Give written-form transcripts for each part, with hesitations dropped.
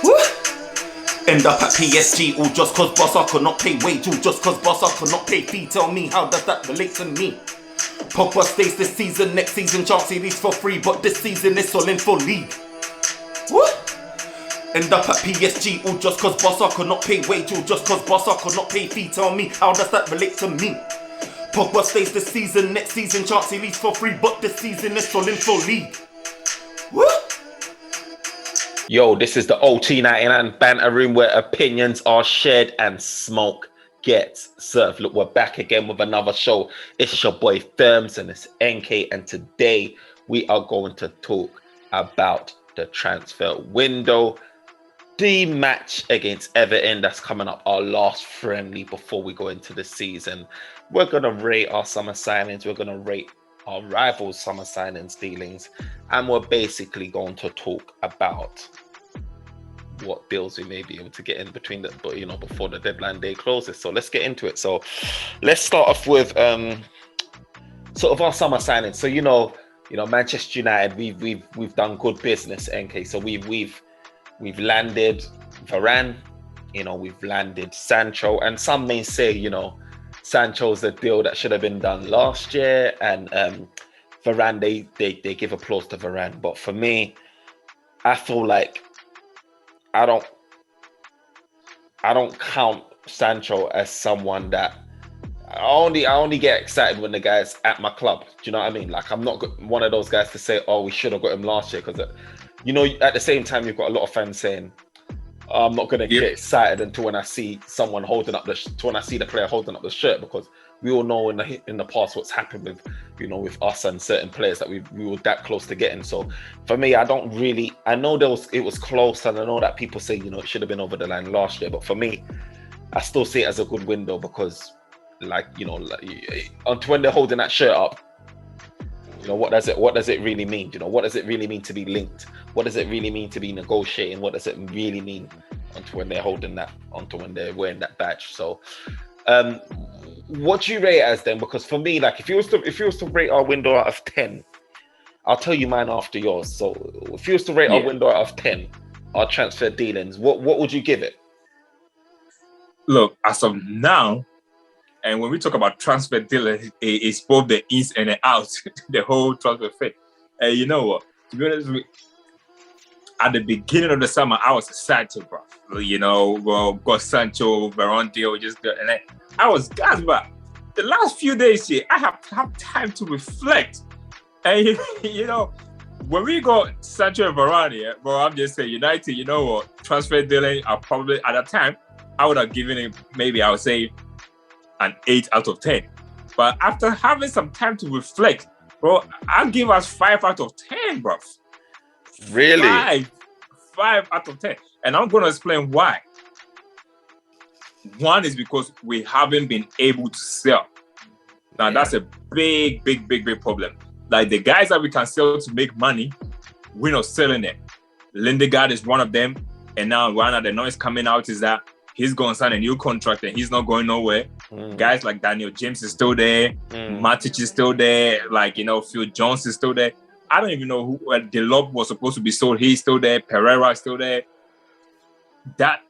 Woo! End up at PSG all just cause Bossa could not pay wage, all just cause Bossa could not pay fee. Tell me, how does that relate to me? Pogba stays this season, next season chance he leaves for free, but this season it's all in for league. Woo! End up at PSG all just cause Bossa could not pay wage, all just cause Bossa could not pay fee. Tell me, how does that relate to me? Pogba stays this season, next season chance he leaves for free, but this season it's all in for league. Woo! Yo, this is the OT99 Banter Room where opinions are shared and smoke gets served. Look, we're back again with another show. It's your boy Therms and it's NK, and today we are going to talk about the transfer window, the match against Everton that's coming up, our last friendly before we go into the season. We're going to rate our summer signings, we're going to rate our rivals' summer signings dealings, and we're basically going to talk about what deals we may be able to get in between the, but you know, before the deadline day closes. So let's get into it. So let's start off with sort of our summer signings. So you know, Manchester United, we've done good business, NK. So we've landed Varane, we've landed Sancho, and some may say, Sancho's the deal that should have been done last year, and Varane, they give applause to Varane. But for me, I feel like I don't count Sancho as someone that I only get excited when the guy's at my club. Do you know what I mean? Like, I'm not one of those guys to say, oh, we should have got him last year, because at the same time you've got a lot of fans saying, I'm not going to get excited until when I see someone holding up when I see the player holding up the shirt, because we all know in the past what's happened with, with us and certain players that we were that close to getting. So for me, I know it was close, and I know that people say, it should have been over the line last year, but for me, I still see it as a good window, because until when they're holding that shirt up, what does it really mean? What does it really mean to be linked? What does it really mean to be negotiating? What does it really mean until when they're holding that, until when they're wearing that badge? So, what do you rate it as then? Because for me, like, if you was to rate our window out of 10, I'll tell you mine after yours. So, if you was to rate our window out of 10, our transfer dealings, what would you give it? Look, as of now, and when we talk about transfer dealings, it's both the ins and the outs, the whole transfer thing. And you know what? To be honest with you, at the beginning of the summer, I was excited, bro. Got Sancho, Varane deal, and I was gassed, but the last few days here, I have time to reflect. And when we got Sancho and Varane here, bro, I'm just saying, United, you know what? Transfer dealing are probably, at that time, I would have given it, maybe I would say, an 8 out of 10. But after having some time to reflect, bro, I'll give us 5 out of 10, bro. Really? 5 out of 10. And I'm going to explain why. One is because we haven't been able to sell. Now, that's a big problem. Like, the guys that we can sell to make money, we're not selling it. Lindegaard is one of them. And now one of the noise coming out is that he's going to sign a new contract and he's not going nowhere. Guys like Daniel James is still there. Matic is still there. Phil Jones is still there. I don't even know who Delop was supposed to be sold. He's still there. Pereira is still there. That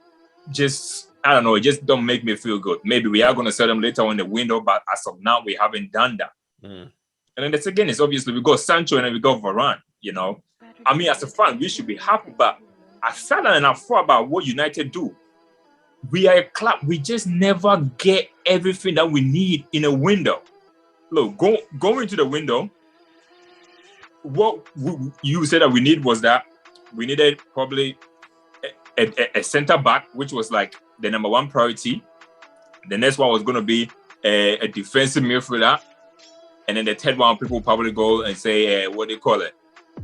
just, I don't know, it just don't make me feel good. Maybe we are going to sell them later in the window, but as of now, we haven't done that. And then the second is obviously we got Sancho and then we got Varane, I mean, as a fan, we should be happy, but I sat down and I thought about what United do. We are a club. We just never get everything that we need in a window. Look, going into the window, what you said that we need was that we needed probably a center back, which was like the number one priority. The next one was going to be a defensive midfielder. And then the third one, people probably go and say, what do you call it?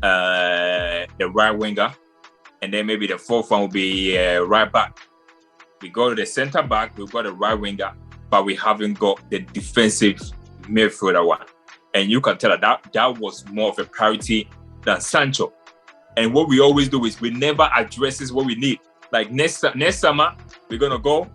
The right winger. And then maybe the fourth one will be right back. We go to the center back, we've got a right winger, but we haven't got the defensive midfielder one. And you can tell that was more of a priority than Sancho. And what we always do is we never addresses what we need. Like next summer, we're going to go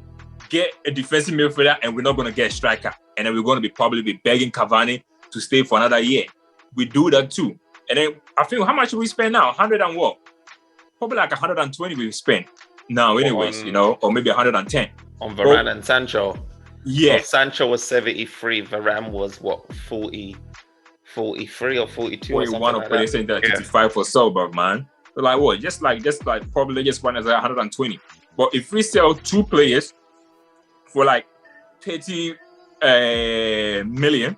get a defensive midfielder and we're not going to get a striker. And then we're going to probably be begging Cavani to stay for another year. We do that too. And then I think, how much do we spend now? 100 and what? probably like 120 we spent now, anyways, On- you know, or maybe 110. On Varane and Sancho. Yeah, So Sancho was 73. Varane was what, 40, 43 or 42 or 41 something or like 40, that. saying that 35 for silver, man. So like what? Just like probably just one as 120. But if we sell 2 players for like 30 million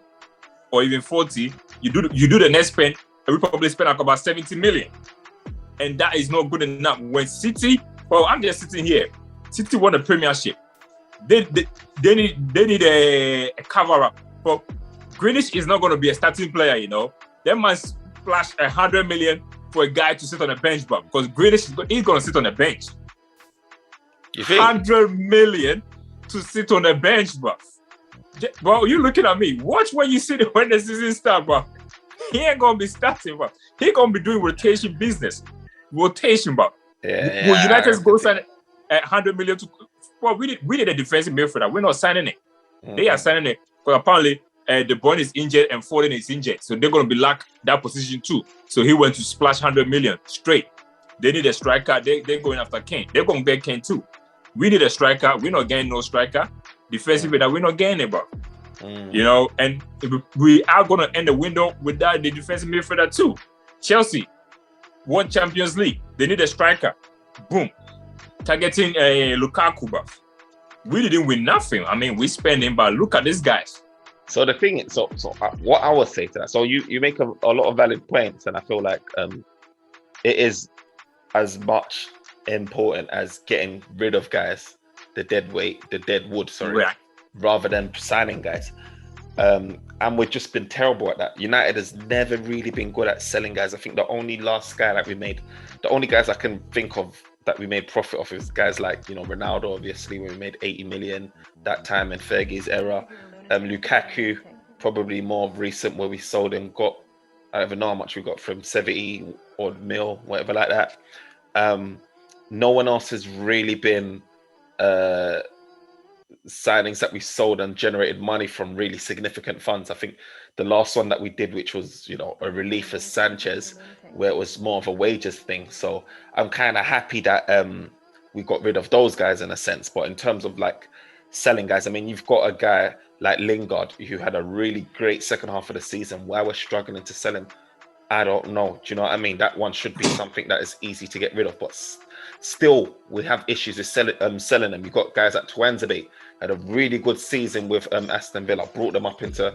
or even 40, you do the next spend, and we probably spend like about 70 million. And that is not good enough. When City, well, I'm just sitting here. City won the Premiership. They need a cover up. But Greenish is not going to be a starting player, you know. They must splash 100 million for a guy to sit on the bench, but because Greenish he's going to sit on the bench. You think? 100 million to sit on the bench, bro. Bro, you looking at me. Watch when you see when the season starts, bro. He ain't going to be starting, bro. He going to be doing rotation business. Rotation, bro. Yeah, Will United go sign 100 million to... Well, we need a defensive midfielder. We're not signing it. They are signing it because apparently De Bruyne is injured and Foden is injured, so they're going to be lack that position too. So he went to splash 100 million straight. They need a striker. They're going after Kane. They're going to get Kane too. We need a striker. We're not getting no striker. Defensive midfielder, we're not getting it, bro. You know, and we are going to end the window without the defensive midfielder too. Chelsea won Champions League. They need a striker. Boom. Targeting Lukaku, bro. We didn't win nothing. I mean, we spent him, but look at these guys. So the thing is, so what I would say to that, so you make a lot of valid points, and I feel like it is as much important as getting rid of guys, the dead wood, Right. rather than signing guys. And we've just been terrible at that. United has never really been good at selling guys. I think the only guys I can think of that we made profit off is guys like, you know, Ronaldo, obviously, when we made 80 million that time in Fergie's era. Lukaku, probably more recent, where we sold him, I don't even know how much we got from 70 or mil, whatever like that. No one else has really been signings that we sold and generated money from really significant funds. I think the last one that we did, which was, you know, a relief as Sanchez, where it was more of a wages thing. So I'm kind of happy that we got rid of those guys in a sense. But in terms of like selling guys, I mean, you've got a guy like Lingard who had a really great second half of the season. Why we're struggling to sell him, I don't know. Do you know what I mean? That one should be something that is easy to get rid of, but still we have issues with selling them. You've got guys like Tuanzebe, had a really good season with Aston Villa, brought them up into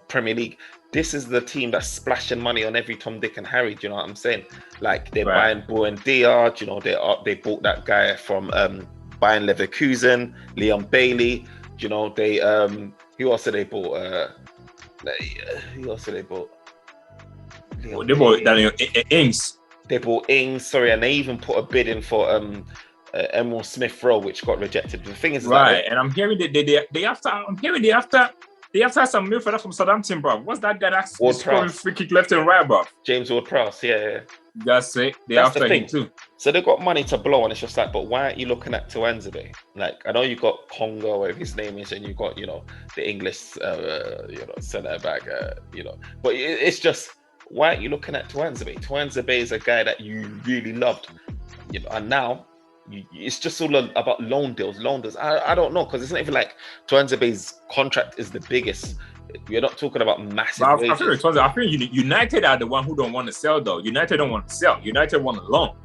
Premier League. This is the team that's splashing money on every Tom, Dick and Harry. Do you know what I'm saying? Like they're buying Buendia, you know, they bought that guy from Bayern Leverkusen, Leon Bailey. You know, they who else did they bought? They bought Daniel Ings. They bought Ings, sorry, and they even put a bid in for Emil Smith Rowe, which got rejected. The thing is, right, and I'm hearing they after some midfielder from Southampton, bro. What's that guy that's scoring free kick left and right, bro? James Ward-Prowse, yeah. That's it. That's after him too. So they've got money to blow, and it's just like, but why aren't you looking at Tuanzebe? Like, I know you got Congo, whatever his name is, and you got, you know, the English, centre back, you know. But it's just, why aren't you looking at Tuanzebe? Tuanzebe is a guy that you really loved, you know, and now it's just all about loan deals. I don't know, because it's not even like Tuanzebe's contract is the biggest. You're not talking about massive wages. I think United are the one who don't want to sell, though. United don't want to sell. United want to loan.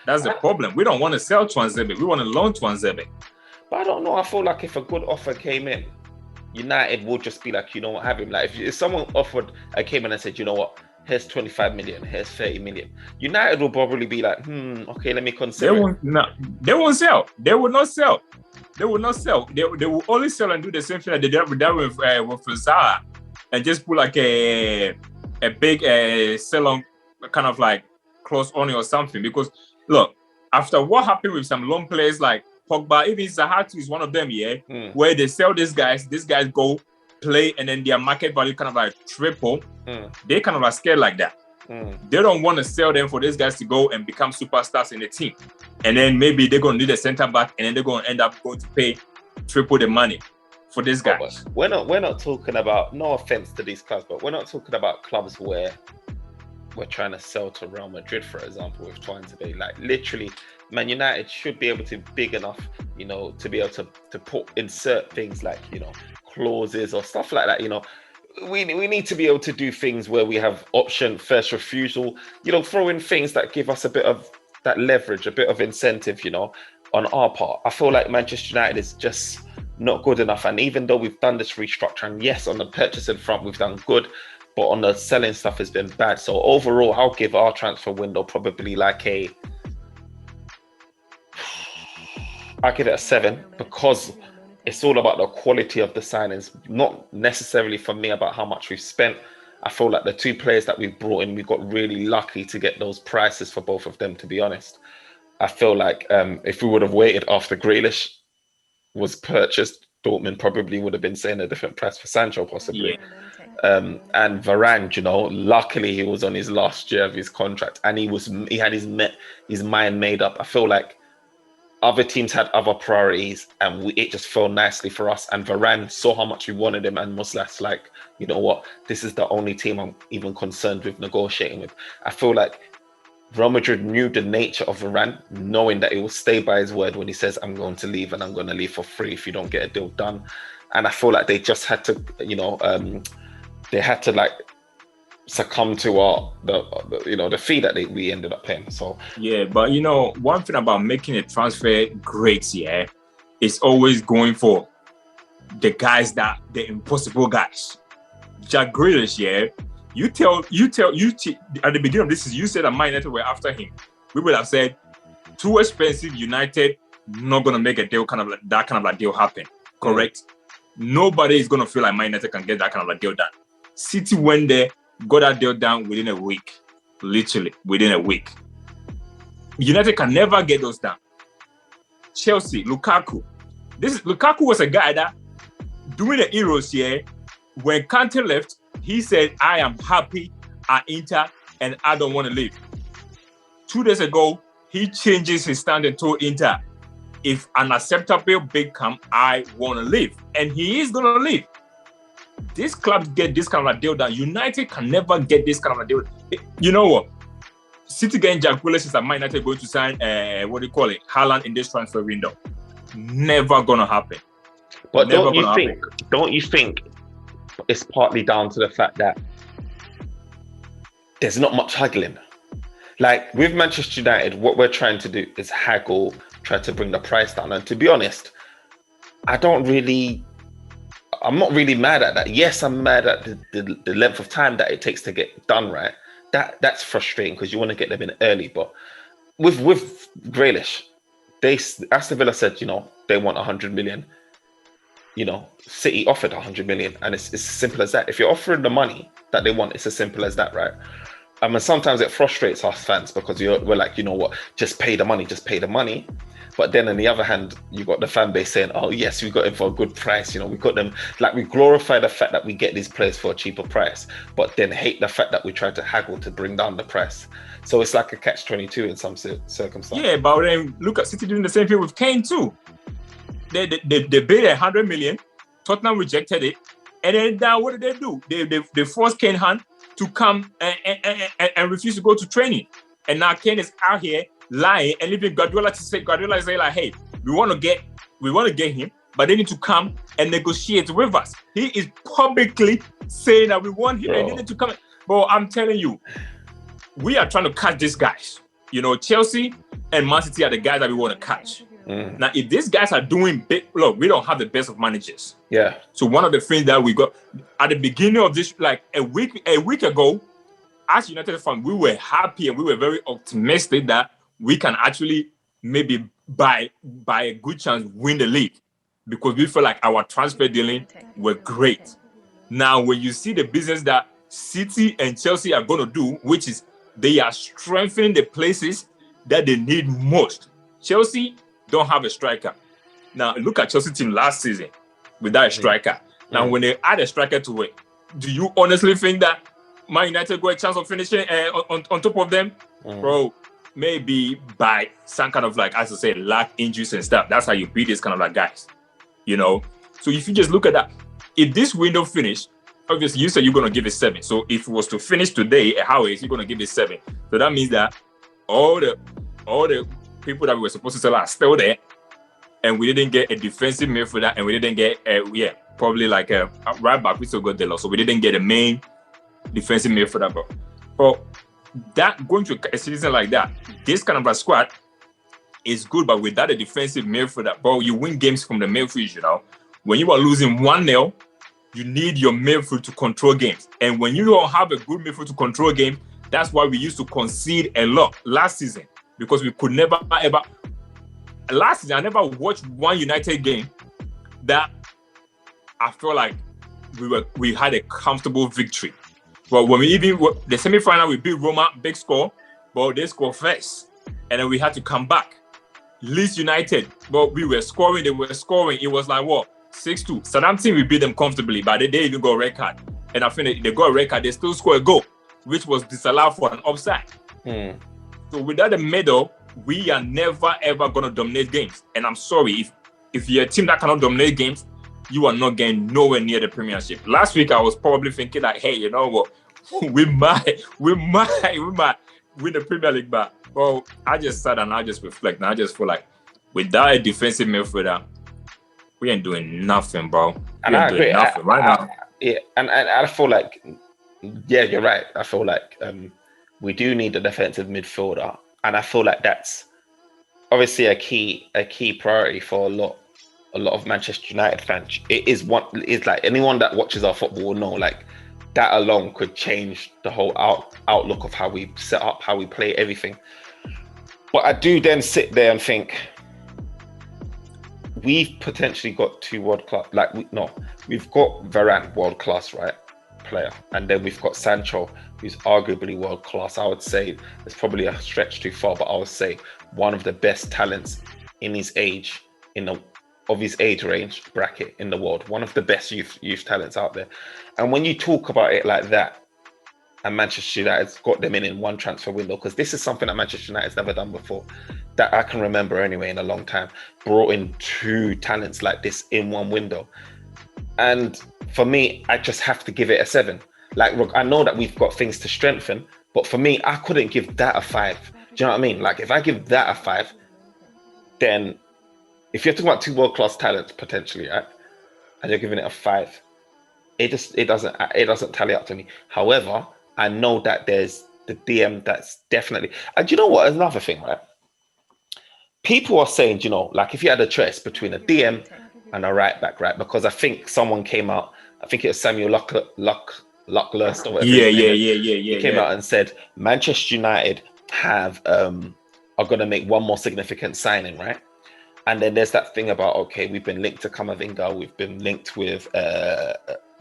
That's the problem. We don't want to sell Tuanzebe. We want to loan Tuanzebe. But I don't know. I feel like if a good offer came in, United would just be like, you know what, have him. Like if someone came in and said, you know what, here's 25 million, here's 30 million. United will probably be like, okay, let me consider. They won't sell. They will not sell. They will not sell. They will only sell and do the same thing that they did with Zaha, and just put like a big sell on kind of like close on it or something. Because look, after what happened with some loan players like Pogba, even Zaha is one of them, where they sell these guys go play, and then their market value kind of like triple. They kind of are scared like that. They don't want to sell them for these guys to go and become superstars in the team. And then maybe they're going to need a center back, and then they're going to end up going to pay triple the money for this guys. We're not talking about, no offense to these clubs, but we're not talking about clubs where we're trying to sell to Real Madrid, for example, with trying to be like literally, Man United should be able to be big enough, you know, to be able to insert things like, you know, clauses or stuff like that. You know, we need to be able to do things where we have option first refusal. You know, throw in things that give us a bit of that leverage, a bit of incentive. You know, on our part, I feel like Manchester United is just not good enough. And even though we've done this restructuring, yes, on the purchasing front we've done good, but on the selling stuff has been bad. So overall, I'll give our transfer window probably like I give it a 7, because it's all about the quality of the signings, not necessarily for me about how much we've spent. I feel like the 2 players that we've brought in, we got really lucky to get those prices for both of them, to be honest. I feel like if we would have waited after Grealish was purchased, Dortmund probably would have been saying a different price for Sancho, possibly. Yeah. And Varane, you know, luckily he was on his last year of his contract, and he had his mind made up. I feel like other teams had other priorities, and it just fell nicely for us. And Varane saw how much we wanted him, and was less like, you know what, this is the only team I'm even concerned with negotiating with. I feel like Real Madrid knew the nature of Varane, knowing that he will stay by his word when he says, I'm going to leave, and I'm going to leave for free if you don't get a deal done. And I feel like they just had to, you know, they had to like succumb to the fee that we ended up paying. So yeah, but you know, one thing about making a transfer great, yeah, is always going for the guys that the impossible guys. Jack Grealish, yeah. You at the beginning of this season, you said that Man United were after him. We would have said too expensive. United not gonna make a deal that kind of like deal happen. Correct. Nobody is gonna feel like Man United can get that kind of like deal done. City went there, got that deal done within a week. Literally within a week. United can never get those done. Chelsea, Lukaku. Lukaku was a guy that during the Euros here, when Kante left, he said, I am happy at Inter and I don't want to leave. 2 days ago, he changes his stand and told Inter, if an acceptable bid come, I want to leave. And he is going to leave. This club get this kind of a deal done. United can never get this kind of a deal. You know what? City getting Jack Grealish is that Man United going to sign, Haaland in this transfer window. Never going to happen. But don't you think it's partly down to the fact that there's not much haggling? Like with Manchester United, what we're trying to do is haggle, try to bring the price down. And to be honest, I'm not really mad at that. Yes, I'm mad at the length of time that it takes to get done, right? That's frustrating because you want to get them in early. But with Grealish, Aston Villa said, you know, they want 100 million. You know, City offered 100 million, and it's as simple as that. If you're offering the money that they want, it's as simple as that, right? I mean, sometimes it frustrates us fans because we're like, you know what, just pay the money. But then on the other hand, you got the fan base saying, oh yes, we got him for a good price. You know, we got them, like we glorify the fact that we get these players for a cheaper price, but then hate the fact that we try to haggle to bring down the price. So it's like a catch-22 in some circumstances. Yeah, but then look at City doing the same thing with Kane too. They bid 100 million. Tottenham rejected it, and then now what did they do? They forced Kane hand to come and refuse to go to training, and now Kane is out here lying and leaving Guardiola is saying like, hey, we want to get him, but they need to come and negotiate with us. He is publicly saying that we want him and they need to come. But I'm telling you, we are trying to catch these guys. You know, Chelsea and Man City are the guys that we want to catch. Now, if these guys are doing big, look, we don't have the best of managers. Yeah. So one of the things that we got at the beginning of this, like a week ago, as United fans, we were happy and we were very optimistic that we can actually maybe by a good chance win the league because we feel like our transfer dealing were great. Now, when you see the business that City and Chelsea are going to do, which is they are strengthening the places that they need most. Chelsea don't have a striker. Now, look at Chelsea team last season without a striker. Now, when they add a striker to it, do you honestly think that Man United got a chance of finishing on top of them? Bro, maybe by some kind of like, as I say, lack injuries and stuff. That's how you beat these kind of like guys, you know? So if you just look at that, if this window finished obviously you said you're gonna give it 7. So if it was to finish today at how is you're gonna give it 7. So that means that all the people that we were supposed to sell are still there, and we didn't get a defensive midfielder, and we didn't get probably like a right back. We still got Delo, so we didn't get a main defensive midfielder. But that going to a season like that, this kind of a squad is good, but without a defensive midfielder, but you win games from the midfield. You know, when you are losing 1-0, you need your midfield to control games, and when you don't have a good midfield to control games, that's why we used to concede a lot last season, because we could never ever. Last season, I never watched one United game that I felt like we had a comfortable victory. But when the semi-final, we beat Roma, big score, but they scored first, and then we had to come back. Leeds United, but we were scoring, they were scoring. It was like what, 6-2. Southampton, we beat them comfortably, but they even got a red card. And I think they got a red card, they still scored a goal, which was disallowed for an offside. So without the middle, we are never ever gonna dominate games. And I'm sorry, if you're a team that cannot dominate games, you are not getting nowhere near the Premiership. Last week I was probably thinking like, hey, you know what, we might win the Premier League, but well, I just sat and I just reflect, and I just feel like without a defensive midfielder, we ain't doing nothing, bro. And I agree. Nothing right now. Yeah, and I feel like, yeah, you're right. I feel like we do need a defensive midfielder, and I feel like that's obviously a key priority for a lot of Manchester United fans. It is like anyone that watches our football will know, like that alone could change the whole outlook of how we set up, how we play, everything. But I do then sit there and think we've potentially got 2 world class. We've got Varane, world class, right, player, and then we've got Sancho, who's arguably world class. I would say it's probably a stretch too far, but I would say one of the best talents in his age, of his age range bracket in the world, one of the best youth talents out there. And when you talk about it like that, and Manchester United's got them in one transfer window, because this is something that Manchester United's never done before, that I can remember anyway in a long time, brought in 2 talents like this in one window. And for me, I just have to give it a 7. Like, look, I know that we've got things to strengthen, but for me, I couldn't give that a 5. Do you know what I mean? Like, if I give that a 5, then if you're talking about 2 world-class talents potentially, right, and you're giving it a 5, it doesn't tally up to me. However, I know that there's the DM that's definitely, and you know what? Another thing, right? People are saying, you know, like if you had a choice between a DM and a right back, right? Because I think someone came out, I think it was Samuel Luckhurst or whatever. Yeah. He came out and said Manchester United are going to make one more significant signing, right? And then there's that thing about, okay, we've been linked to Camavinga, we've been linked with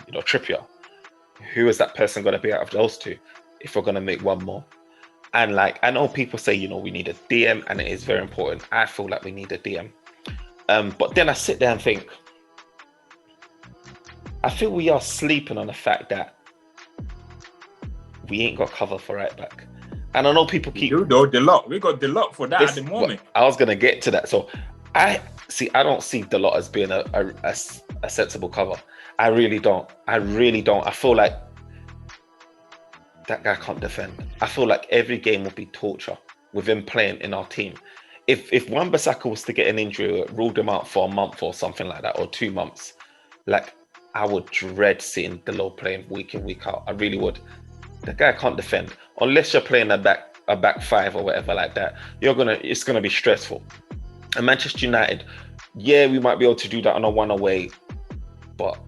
Trippier. Who is that person going to be out of those 2 if we're going to make one more? And like, I know people say, you know, we need a DM, and it is very important. I feel like we need a DM. But then I sit there and think, I feel we are sleeping on the fact that we ain't got cover for right back. And I know people keep... We got Delort for that at the moment. I was going to get to that. So I don't see Delort as being a sensible cover. I really don't. I feel like that guy can't defend. I feel like every game will be torture with him playing in our team. If Wan-Bissaka was to get an injury or ruled him out for a month or something like that, or 2 months, like I would dread seeing Delort playing week in, week out. I really would. The guy can't defend unless you're playing a back 5 or whatever like that. It's gonna be stressful. And Manchester United, yeah, we might be able to do that on a 1 away, but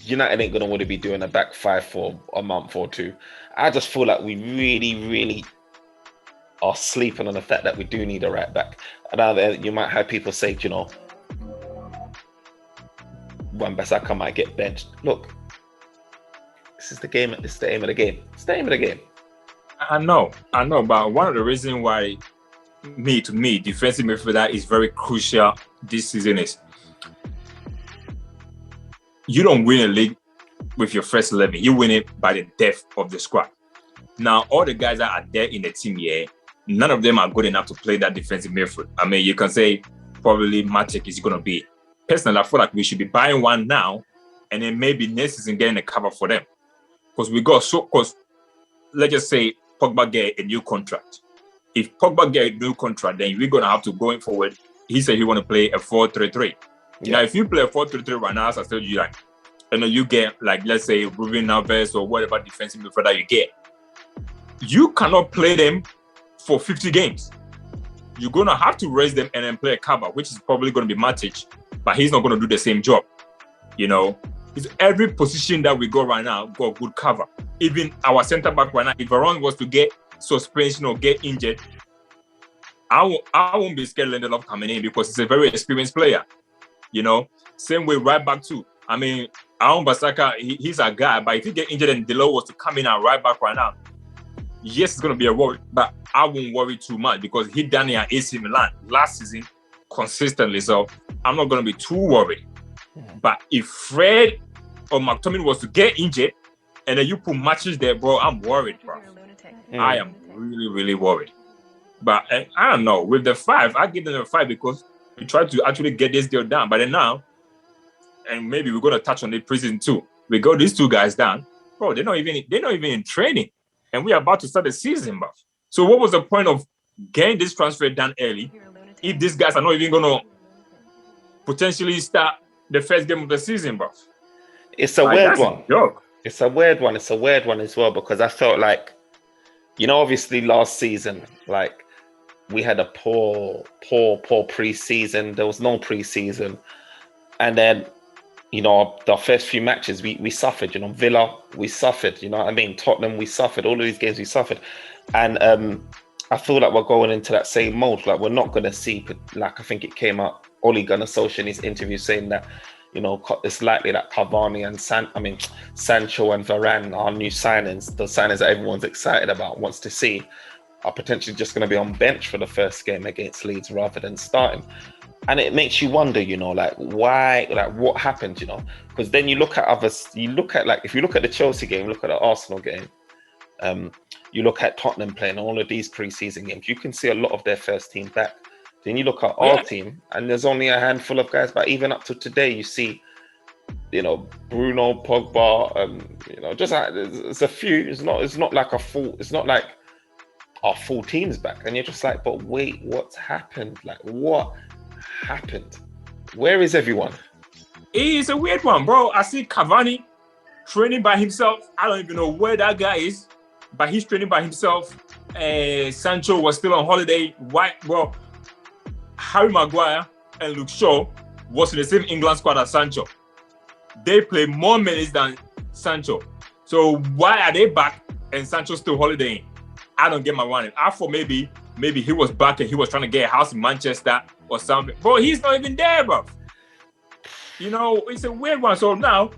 United ain't gonna want to be doing a back 5 for a month or 2. I just feel like we really are sleeping on the fact that we do need a right back. And you might have people say, you know, Wan-Bissaka might get benched. Look, this is the game. This is the aim of the game. It's the aim of the game. I know. But one of the reasons why, to me, defensive midfielder is very crucial this season is you don't win a league with your first 11. You win it by the depth of the squad. Now, all the guys that are there in the team here, none of them are good enough to play that defensive midfield. I mean, you can say probably Matic is going to be. Personally, I feel like we should be buying one now and then maybe next season getting a cover for them. Because let's just say Pogba get a new contract. If Pogba get a new contract, then we're gonna have to going forward. He said he want to play a 4-3-3. Yeah. Now, if you play a 4-3-3 right now, as I told you, like, you get like, let's say Ruben Neves or whatever defensive midfielder you get, you cannot play them for 50 games. You're gonna have to raise them and then play a cover, which is probably gonna be Matic, but he's not gonna do the same job. It's every position that we go right now got good cover. Even our centre back right now, if Varane was to get suspension or get injured, I won't be scared of Lindelof coming in because he's a very experienced player. Same way right back too. I mean, Aaron Bissaka, he's a guy, but if he get injured and Delo was to come in and right back right now, yes, it's going to be a worry, but I won't worry too much because he done it at AC Milan last season consistently, so I'm not going to be too worried. But if Fred or McTominay was to get injured and then you put matches there, bro, I'm worried, bro. I am really, really worried. But I don't know. With the 5, I give them a 5 because we try to actually get this deal done. But then now, and maybe we're gonna touch on the preseason too. We got these 2 guys down, bro. They're not even in training, and we're about to start the season, bro. So what was the point of getting this transfer done early if these guys are not even gonna potentially start the first game of the season, bro? It's a weird one. It's a weird one. It's a weird one as well because I felt like, obviously last season, like we had a poor preseason. There was no preseason, and then the first few matches we suffered. Villa, we suffered. You know what I mean? Tottenham, we suffered. All of these games we suffered, and I feel like we're going into that same mode. Like we're not going to see, like I think it came out, Ole Gunnar Solskjaer in his interview saying that, it's likely that Cavani and Sancho and Varane, our new signings, the signings that everyone's excited about, wants to see, are potentially just going to be on bench for the first game against Leeds rather than starting. And it makes you wonder, like why, like what happened, because then you look at others, if you look at the Chelsea game, look at the Arsenal game, you look at Tottenham playing all of these pre-season games, you can see a lot of their first team back. Then you look at our team, and there's only a handful of guys. But even up to today, you see, Bruno, Pogba, just like there's a few. It's not like a full. It's not like our full team's back, and you're just like, but wait, what's happened? Like, what happened? Where is everyone? It's a weird one, bro. I see Cavani training by himself. I don't even know where that guy is, but he's training by himself. Sancho was still on holiday. Why, bro? Harry Maguire and Luke Shaw was in the same England squad as Sancho. They play more minutes than Sancho. So why are they back and Sancho still holidaying? I don't get my running. I thought maybe he was back and he was trying to get a house in Manchester or something. Bro, he's not even there, bro. It's a weird one. So now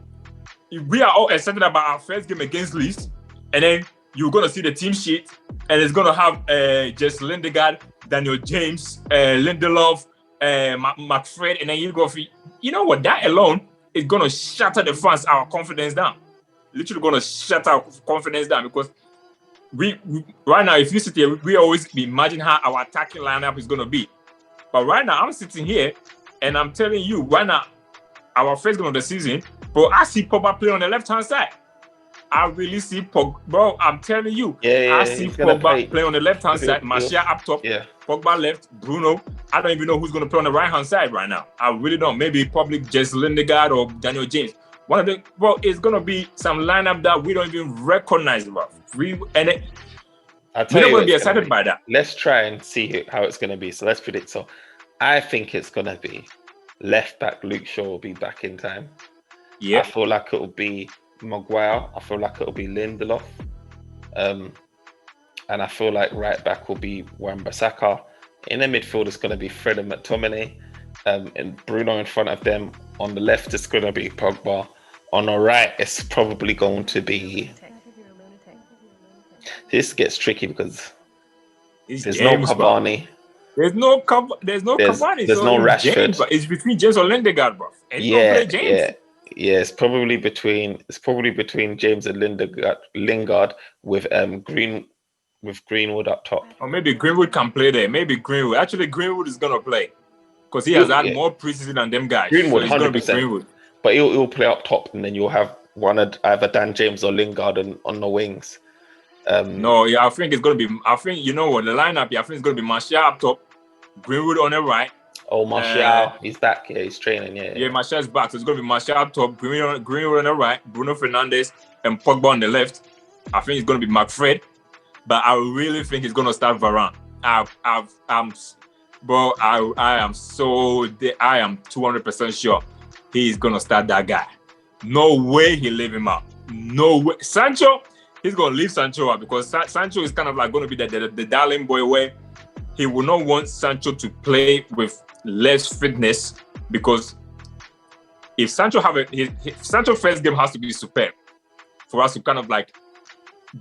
we are all excited about our first game against Leeds, and then you're gonna see the team sheet, and it's gonna have just Lindegaard, Daniel James, Lindelof, McFred, and then you go for, what, that alone is gonna shatter the fans, our confidence down. Literally gonna shut our confidence down because we right now, if you sit here, we always imagine how our attacking lineup is gonna be. But right now, I'm sitting here and I'm telling you, right now, our first game of the season, bro, I see Pogba play on the left-hand side. I really see Pogba, bro. I'm telling you, I see Pogba play on the left-hand side, Martial up top, Pogba left, Bruno. I don't even know who's going to play on the right-hand side right now. I really don't. Maybe probably just Lindegaard or Daniel James. One of the, bro, it's going to be some lineup that we don't even recognize, bro. We're not going to be excited by that. Let's try and see how it's going to be. So let's predict. So I think it's going to be left back Luke Shaw will be back in time. Yeah. I feel like it will be Maguire. I feel like it'll be Lindelof. And I feel like right back will be Wan-Bissaka. In the midfield, it's going to be Fred and McTominay. And Bruno in front of them. On the left, it's going to be Pogba. On the right, it's probably going to be... This gets tricky because there's no Cavani. There's no Cavani. There's no Rashford. James, but it's between James or Lindegaard, bro. And Yeah, it's probably between James and Lingard with Greenwood up top. Or maybe Greenwood can play there. Maybe Greenwood. Actually, Greenwood is gonna play because he has had more preseason than them guys. Greenwood, so 100%. But he'll play up top, and then you'll have one of either Dan James or Lingard on the wings. No, yeah, I think it's gonna be. I think you know what the lineup. Yeah, I think it's gonna be Martial up top, Greenwood on the right. Oh, Martial, he's back. Yeah, he's training. Yeah, Martial's back, so it's gonna be Martial up top, Greenwood on the right, Bruno Fernandes and Pogba on the left. I think it's gonna be McFred, but I really think it's gonna start Varane. I am 200% sure he's gonna start that guy. No way he leave him out. No way. Sancho, he's gonna leave Sancho out because Sancho is kind of like gonna be the darling boy where he will not want Sancho to play with less fitness because if Sancho Sancho first game has to be superb for us to kind of like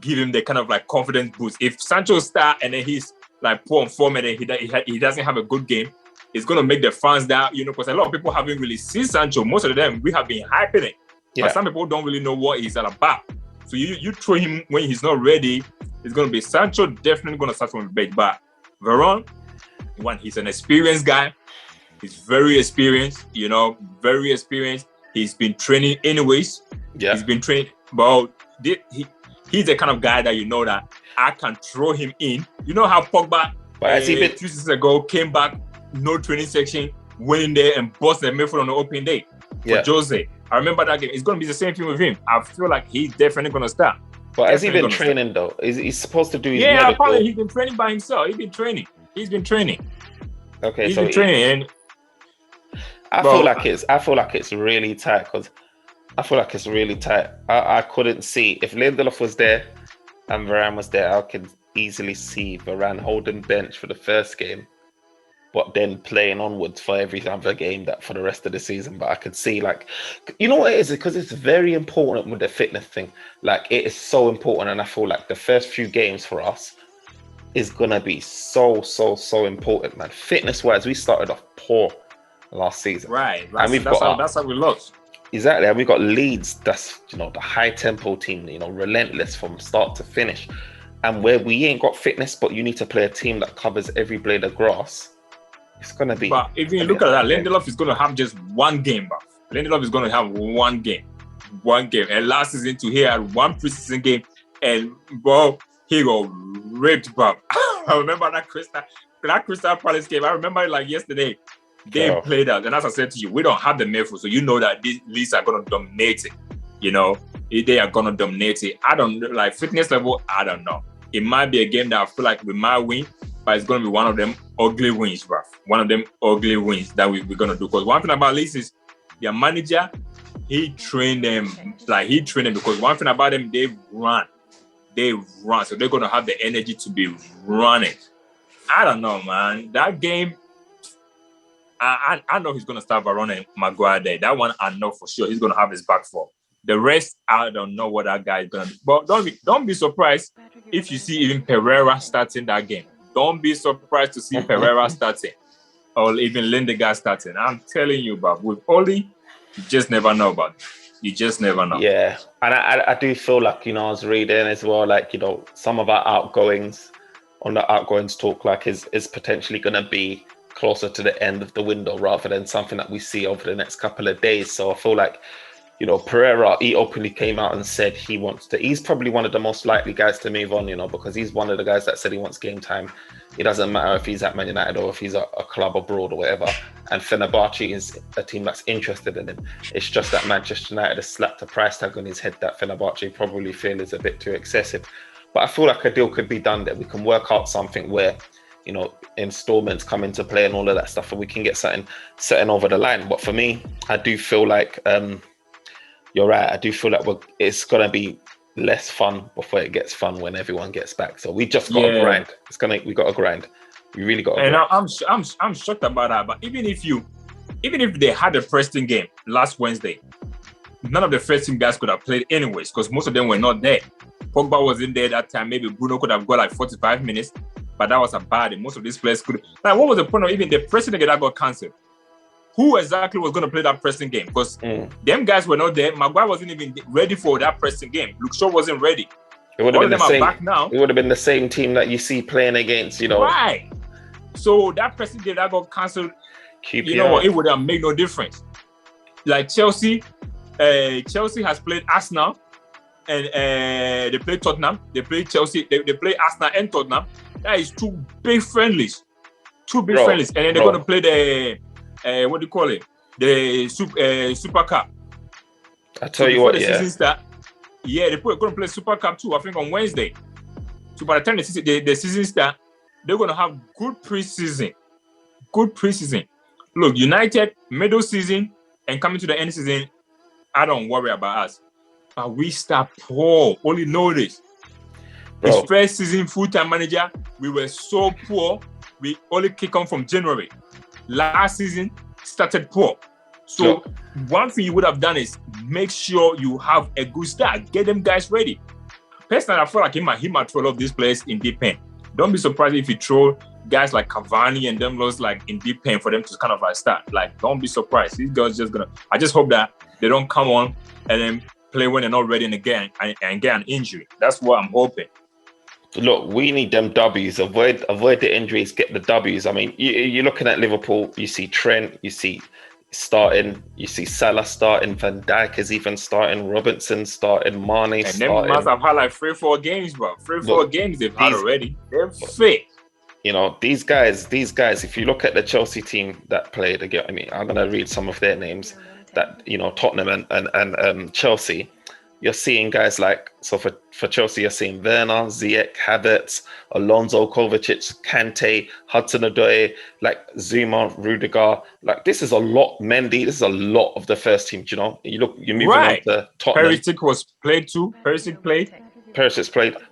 give him the kind of like confidence boost. If Sancho start and then he's like poor on form and then he doesn't have a good game, it's gonna make the fans that because a lot of people haven't really seen Sancho. Most of them we have been hyping it, but some people don't really know what he's all about. So you throw him when he's not ready. It's gonna be Sancho definitely gonna start from the bench, but Varane, he's an experienced guy. He's very experienced, very experienced. He's been training anyways. Yeah. He's been training, but he's the kind of guy that that I can throw him in. You know how Pogba, 2 seasons ago, came back, no training section, went in there and busted the midfield on the open day for Jose. I remember that game. It's going to be the same thing with him. I feel like he's definitely going to start. But has he been training though? He's supposed to do his medical? Apparently he's been training by himself. He's been training. Okay, he's been training. And I feel like it's really tight because I couldn't see if Lindelof was there and Varane was there. I could easily see Varane holding bench for the first game, but then playing onwards for every other game that for the rest of the season. But I could see what it is because it's very important with the fitness thing. Like it is so important, and I feel like the first few games for us is gonna be so important, man. Fitness wise, we started off poor last season, right? And that's how we lost. Exactly, and we got Leeds. That's the high tempo team. Relentless from start to finish, and where we ain't got fitness, but you need to play a team that covers every blade of grass. It's gonna be. But if you look at that, Lindelof is gonna have just one game, bro. Lindelof is gonna have one game. And last season he had one preseason game, and bro, he got ripped, bro. I remember that Crystal Palace game. I remember it like yesterday. They played out, and as I said to you, we don't have the midfield, so that these leagues are gonna dominate it. They are gonna dominate it. I don't like fitness level. I don't know. It might be a game that I feel like we might win, but it's gonna be one of them ugly wins, bro. One of them ugly wins that we're gonna do. Because one thing about Leeds is their manager, he trained them because one thing about them, they run, so they're gonna have the energy to be running. I don't know, man. That game. I know he's going to start Varane and Maguire there. That one I know for sure he's going to have his back for. The rest, I don't know what that guy is going to do. But don't be surprised if you see even Pereira starting that game. Don't be surprised to see Pereira starting or even Lindegaard starting. I'm telling you, Bob, with Oli, you just never know, Bob. You just never know. Yeah, and I do feel like, I was reading as well, like, some of our outgoings talk like is potentially going to be closer to the end of the window rather than something that we see over the next couple of days. So I feel like, Pereira, he openly came out and said he's probably one of the most likely guys to move on, because he's one of the guys that said he wants game time. It doesn't matter if he's at Man United or if he's a club abroad or whatever. And Fenerbahce is a team that's interested in him. It's just that Manchester United has slapped a price tag on his head that Fenerbahce probably feel is a bit too excessive. But I feel like a deal could be done there. We can work out something where installments come into play and all of that stuff, and we can get something over the line. But for me, I do feel like you're right. I do feel like it's gonna be less fun before it gets fun when everyone gets back. So we just got to grind. We got to grind. We really got to. And I'm shocked about that. But even if they had a Preston game last Wednesday, none of the first team guys could have played anyways because most of them were not there. Pogba was in there that time. Maybe Bruno could have got like 45 minutes. But that was a bad day. Most of these players could. Like, what was the point of even the Preston game that got cancelled? Who exactly was going to play that Preston game? Because them guys were not there. Maguire wasn't even ready for that Preston game. Luke Shaw wasn't ready. It would have been the same. Back now. It would have been the same team that you see playing against. Right. So that Preston game that got cancelled. It would have made no difference. like Chelsea has played Arsenal and they play Tottenham. They play Chelsea. They play Arsenal and Tottenham. That is two big friendlies. And then they're going to play the what do you call it? The Super Cup. I tell you what, yeah. They're going to play Super Cup too. I think on Wednesday. So by the time the season starts, they're going to have good preseason. Look, United middle season and coming to the end season, I don't worry about us. But we start poor. Only know this. His first season full-time manager, we were so poor. We only kick on from January. Last season started poor. So one thing you would have done is make sure you have a good start. Get them guys ready. Personally, I feel like he might throw off these players in deep end. Don't be surprised if he throw guys like Cavani and them those like in deep end for them to kind of like start. Like, don't be surprised. These guys I just hope that they don't come on and then play when they're not ready and get an injury. That's what I'm hoping. Look, we need them W's. Avoid the injuries, get the W's. I mean, you're looking at Liverpool, you see Trent, you see starting, you see Salah starting, Van Dijk is even starting, Robinson starting, Mane and starting. And them must have had like 3-4 games, bro. 3-4 games they've had already. They're fit. You know, these guys, if you look at the Chelsea team that played again, I mean, I'm going to read some of their names that, you know, Tottenham and Chelsea. You're seeing guys like, so for Chelsea, you're seeing Werner, Ziyech, Havertz, Alonso, Kovacic, Kante, Hudson-Odoi, like Zuma, Rudiger. Like, this is a lot. Mendy, this is a lot of the first team, you know? You're moving on to Tottenham. Perisic was played too. Perisic played.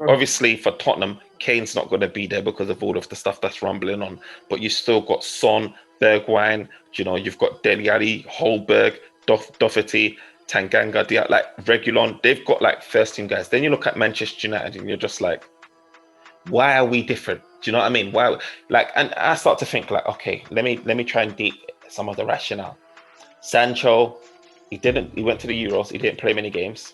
Obviously, for Tottenham, Kane's not going to be there because of all of the stuff that's rumbling on. But you still got Son, Bergwijn, you know, you've got Dele Alli, Holberg, Doherty, Tanganga, Diaz, like Reguilon. They've got like first team guys. Then you look at Manchester United and you're just like, why are we different? Do you know what I mean? Why? Like, and I start to think like, okay, let me try and deep some of the rationale. Sancho, he went to the Euros, he didn't play many games.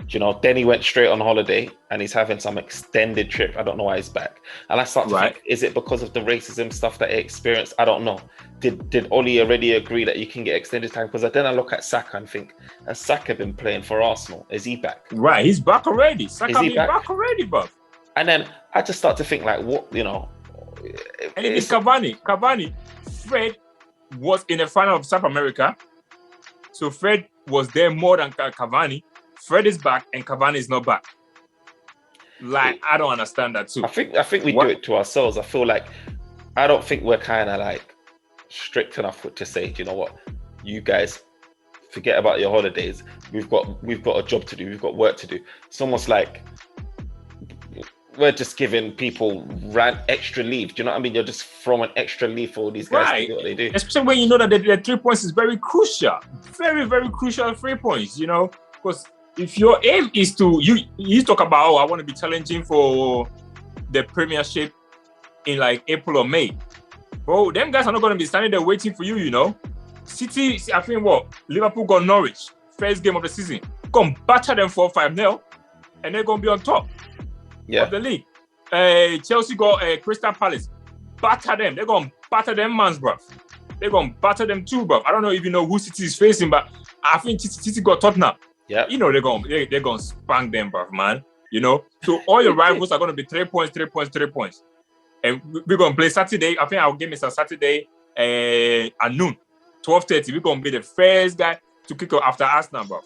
You know, then he went straight on holiday and he's having some extended trip. I don't know why he's back. And I start to think, is it because of the racism stuff that he experienced? I don't know. Did Oli already agree that you can get extended time? Because then I look at Saka and think, has Saka been playing for Arsenal? Is he back? Right, he's back already. Saka been back already, bro. And then I just start to think like, what, you know. And it's Cavani. Fred was in the final of South America. So Fred was there more than Cavani. Fred is back and Cavani is not back. Like, I don't understand that too. I think we do it to ourselves. I feel like, I don't think we're kind of like strict enough to say, do you know what, you guys forget about your holidays. We've got a job to do. We've got work to do. It's almost like we're just giving people extra leave. Do you know what I mean? You're just throwing extra leave for all these guys to do what they do. Especially when you know that the 3 points is very crucial. Very, very crucial 3 points, you know? Because if your aim is to, you talk about, I want to be challenging for the Premiership in like April or May. Bro, them guys are not going to be standing there waiting for you, you know? City, I think Liverpool got Norwich, first game of the season. Going to batter them 4-5-0 and they're going to be on top of the league. Chelsea got Crystal Palace. Batter them. They're going to batter them, mans, bro. They're going to batter them too, bro. I don't know if you know who City is facing, but I think City got Tottenham. Yeah, you know they're gonna spank them, bruv, man. You know, so all your rivals are gonna be 3 points, and we're gonna play Saturday. I think our game is on Saturday at noon, 12:30. We're gonna be the first guy to kick off after Arsenal, bruv,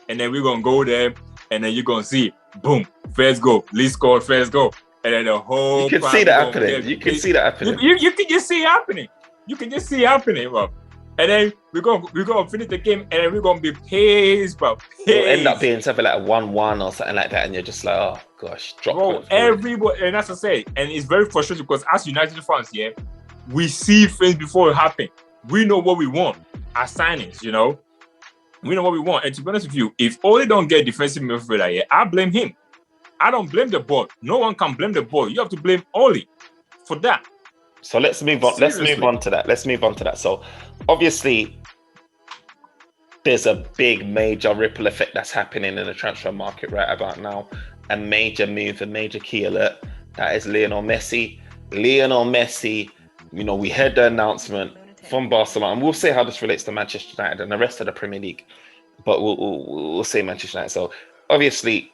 and then we're gonna go there, and then you're gonna see, boom, first goal, Lee scored first goal, and then the whole. You can see that happening. You can see that happening. You can just see it happening. You can just see it happening, bruv. And then we're gonna finish the game, and then we're gonna be pissed, bro. It'll end up being something like 1-1 or something like that, and you're just like, oh gosh, bro. Everybody, and that's what I say, and it's very frustrating because as United fans, we see things before it happen. We know what we want as signings, you know. We know what we want, and to be honest with you, if Ole don't get defensive midfielder, I blame him. I don't blame the board. No one can blame the board. You have to blame Ole for that. So let's move on. Seriously. Let's move on to that. So obviously, there's a big, major ripple effect that's happening in the transfer market right about now. A major move, a major key alert. That is Lionel Messi. You know, we heard the announcement from Barcelona, and we'll say how this relates to Manchester United and the rest of the Premier League, but we'll say Manchester United. So obviously,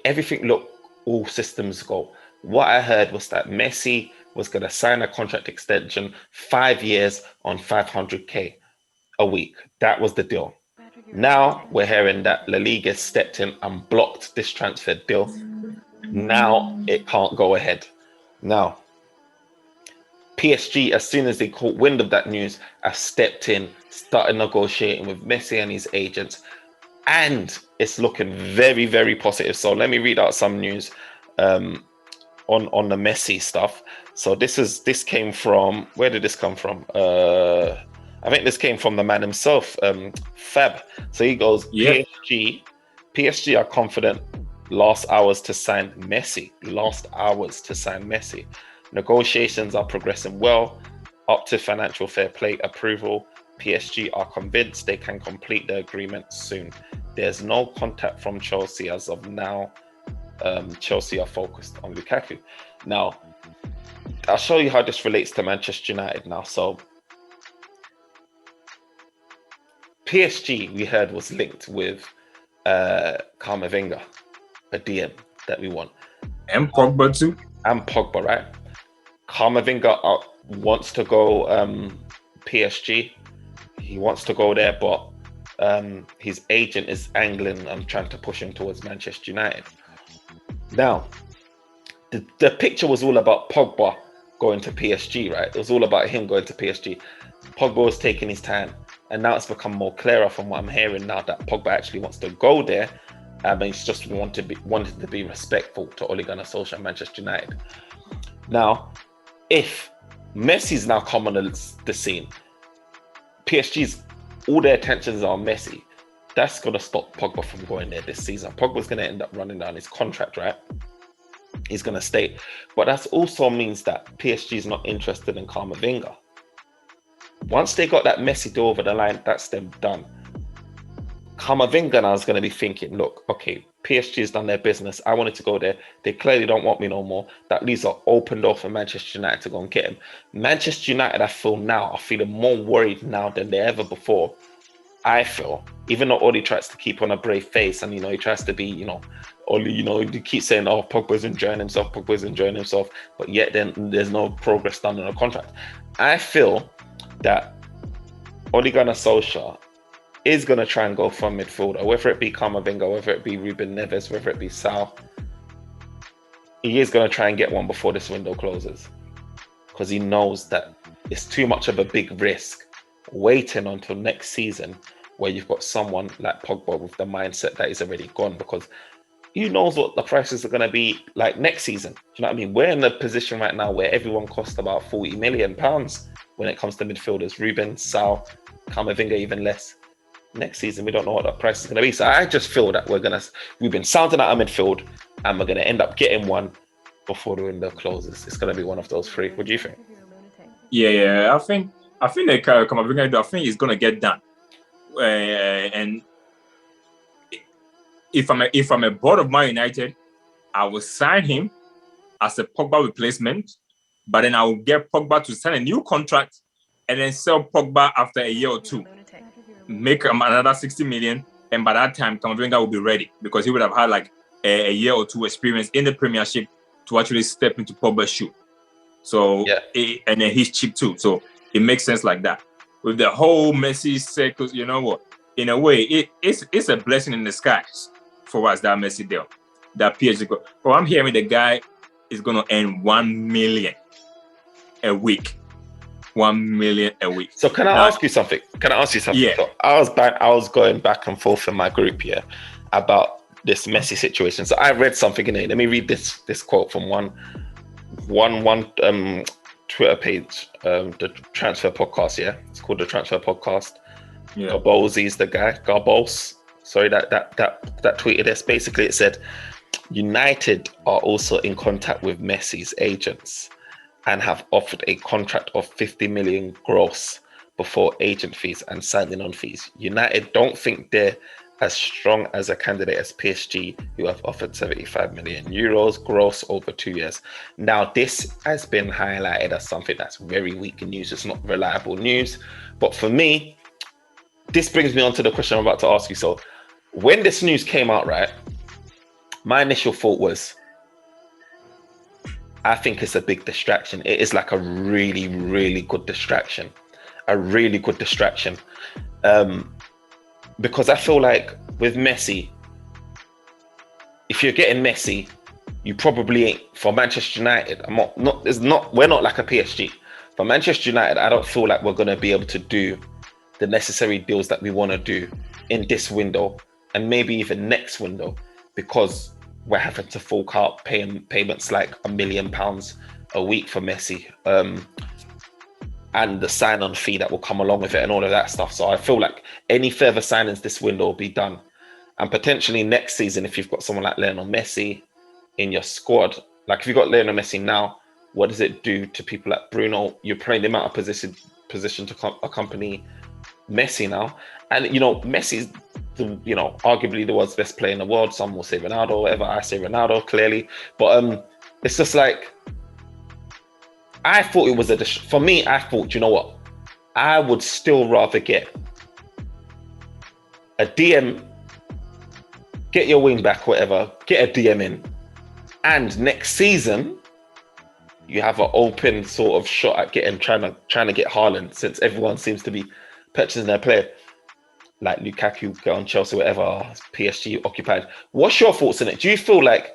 everything looked all systems go. What I heard was that Messi was going to sign a contract extension, 5 years on 500k a week. That was the deal. Now we're hearing that La Liga stepped in and blocked this transfer deal. Now it can't go ahead. Now, PSG, as soon as they caught wind of that news, have stepped in, started negotiating with Messi and his agents, and it's looking very, very positive. So let me read out some news on the Messi stuff. So this came from, where did this come from? I think this came from the man himself, Fab. So he goes, PSG are confident. Last hours to sign Messi. Negotiations are progressing well, up to financial fair play approval. PSG are convinced they can complete the agreement soon. There's no contact from Chelsea as of now. Chelsea are focused on Lukaku. Now, I'll show you how this relates to Manchester United now. So, PSG, we heard, was linked with Camavinga, a DM that we want. And Pogba too. And Pogba, right? Camavinga wants to go PSG. He wants to go there, but his agent is angling and trying to push him towards Manchester United. Now, the picture was all about Pogba going to PSG, right? It was all about him going to PSG. Pogba was taking his time, and now it's become more clearer from what I'm hearing now that Pogba actually wants to go there, and he's just wanted to be respectful to Ole Gunnar Solskjaer and Manchester United. Now, if Messi's now come on the scene, PSG's all their attentions are on Messi. That's going to stop Pogba from going there this season. Pogba's going to end up running down his contract, right? He's going to stay. But that also means that PSG is not interested in Camavinga. Once they got that Messi deal over the line, that's them done. Camavinga now is going to be thinking, look, okay, PSG has done their business. I wanted to go there. They clearly don't want me no more. That leaves an open door for Manchester United to go and get him. Manchester United, I feel now, are feeling more worried now than they ever before. I feel, even though Oli tries to keep on a brave face and, he tries to be, Oli, he keeps saying, oh, Pogba's enjoying himself, but yet then there's no progress done on a contract. I feel that Ole Gunnar Solskjaer is going to try and go from midfielder, whether it be Camavinga, whether it be Ruben Neves, whether it be Sal. He is going to try and get one before this window closes, because he knows that it's too much of a big risk waiting until next season, where you've got someone like Pogba with the mindset that is already gone, because who knows what the prices are going to be like next season. Do you know what I mean? We're in a position right now where everyone costs about £40 million when it comes to midfielders. Ruben, Sal, Camavinga, even less. Next season, we don't know what the price is going to be. So I just feel that we've been sounding out our midfield, and we're going to end up getting one before the window closes. It's going to be one of those three. What do you think? Yeah. I think that Camavinga, I think he's going to get done. And if I'm a board of Man United, I will sign him as a Pogba replacement, but then I will get Pogba to sign a new contract and then sell Pogba after a year or two. Make another 60 million, and by that time Camavinga will be ready, because he would have had like a year or two experience in the Premiership to actually step into Pogba's shoe. So and then he's cheap too, so it makes sense like that. With the whole Messi circus, you know what? In a way, it's a blessing in disguise for us, that Messi deal, that PSG. But I'm hearing the guy is gonna earn 1 million a week. 1 million a week. So can I ask you something? Yeah. So I was going back and forth in my group here about this Messi situation. So I read something in it. Let me read this quote from one Twitter page, the Transfer Podcast. Yeah, it's called the Transfer Podcast. Yeah. Garbolzi's the guy. Garbos. Sorry, that tweeted this. Basically, it said United are also in contact with Messi's agents and have offered a contract of 50 million gross before agent fees and signing on fees. United don't think they're as strong as a candidate as PSG, who have offered 75 million euros gross over 2 years. Now, this has been highlighted as something that's very weak news. It's not reliable news. But for me, this brings me on to the question I'm about to ask you. So, when this news came out, right, my initial thought was, I think it's a big distraction. It is like a really, really good distraction. A really good distraction. Because I feel like with Messi, if you're getting Messi, you probably ain't, for Manchester United. We're not like a PSG. For Manchester United, I don't feel like we're gonna be able to do the necessary deals that we want to do in this window and maybe even next window, because we're having to fork out payments like £1 million a week for Messi, and the sign-on fee that will come along with it and all of that stuff. So I feel like any further signings this window will be done. And potentially next season, if you've got someone like Lionel Messi in your squad, like if you've got Lionel Messi now, what does it do to people like Bruno? You're playing him out of position to accompany Messi now. And, you know, Messi's, arguably the world's best player in the world. Some will say Ronaldo, whatever. I say Ronaldo, clearly. But it's just like, I thought it was for me, I thought, you know what? I would still rather get a DM, get your wing back, whatever, get a DM in. And next season, you have an open sort of shot at trying to get Haaland, since everyone seems to be purchasing their player. Like Lukaku, go on Chelsea, whatever, PSG occupied. What's your thoughts on it? Do you feel like,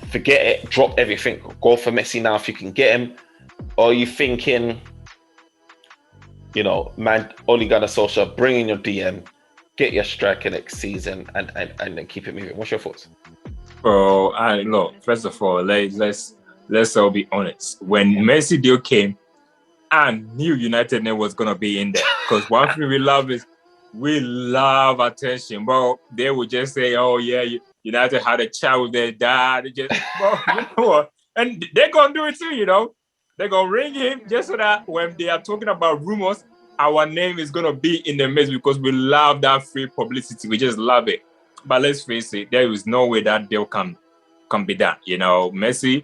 forget it, drop everything, go for Messi now if you can get him? Or are you thinking, man, Ole Gunnar Solskjaer, bring in your DM, get your striker next season and then keep it moving? What's your thoughts? Oh, look, first of all, let's all be honest. When Messi deal came, I knew United name was gonna be in there, because one thing we love is we love attention. Bro, they would just say, "Oh yeah, United had a chat with their dad." Bro, you know what? And they're gonna do it too. They're gonna ring him just so that when they are talking about rumors, our name is gonna be in the mix, because we love that free publicity. We just love it. But let's face it, there is no way that deal can be done. Messi,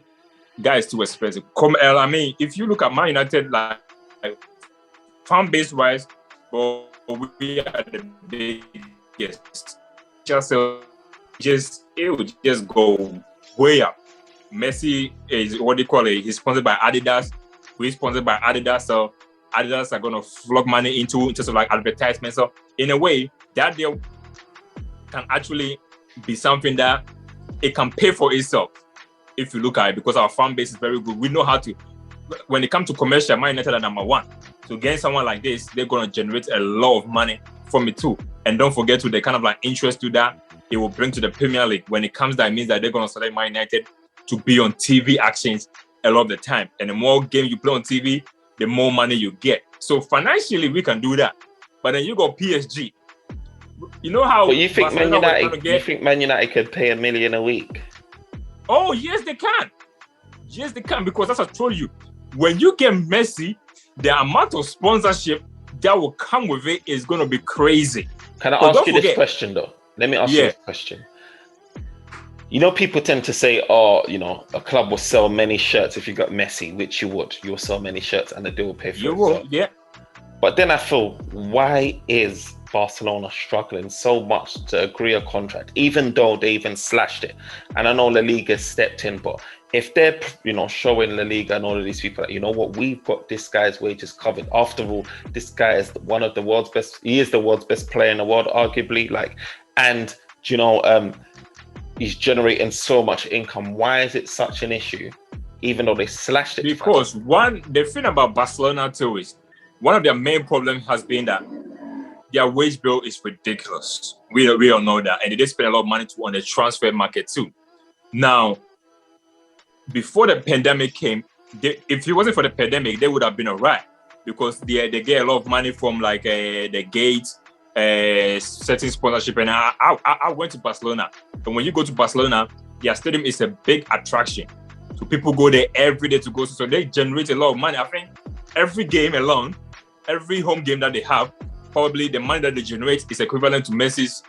guy is too expensive. I mean, if you look at Man United, like fan base wise, but we are the biggest. It would just go way up. Messi is what they call it. He's sponsored by Adidas. We're sponsored by Adidas, so Adidas are gonna flog money into terms of like advertisement. So in a way, that deal can actually be something that it can pay for itself if you look at it, because our fan base is very good. We know how to, when it comes to commercial, Man United are number one. So getting someone like this, they're going to generate a lot of money from it too. And don't forget to the kind of like interest to that it will bring to the Premier League. When it comes, that means that they're going to select Man United to be on TV actions a lot of the time. And the more games you play on TV, the more money you get. So financially, we can do that. But then you got PSG. You know how? But you think Man United could pay $1 million a week? Oh, yes, they can. Yes, they can, because as I told you, when you get Messi, the amount of sponsorship that will come with it is going to be crazy. Can I ask you this question, though? Let me ask you this question. People tend to say, a club will sell many shirts if you got Messi, which you would. You'll sell many shirts and the deal will pay for it. You will, yeah. But then I feel, why is Barcelona struggling so much to agree a contract, even though they even slashed it? And I know La Liga stepped in, but if they're, showing La Liga and all of these people that, we've got this guy's wages covered. After all, this guy is one of the world's best. He is the world's best player in the world, arguably. And he's generating so much income. Why is it such an issue, even though they slashed it? Because the thing about Barcelona too is, one of their main problems has been that their wage bill is ridiculous. We all know that. And they spend a lot of money on the transfer market too. Now, before the pandemic came, if it wasn't for the pandemic, they would have been all right. Because they get a lot of money from like the Gates, certain sponsorship. And I went to Barcelona. And when you go to Barcelona, their stadium is a big attraction. So people go there every day to go. So they generate a lot of money. I think every game alone, every home game that they have, probably the money that they generate is equivalent to Messi's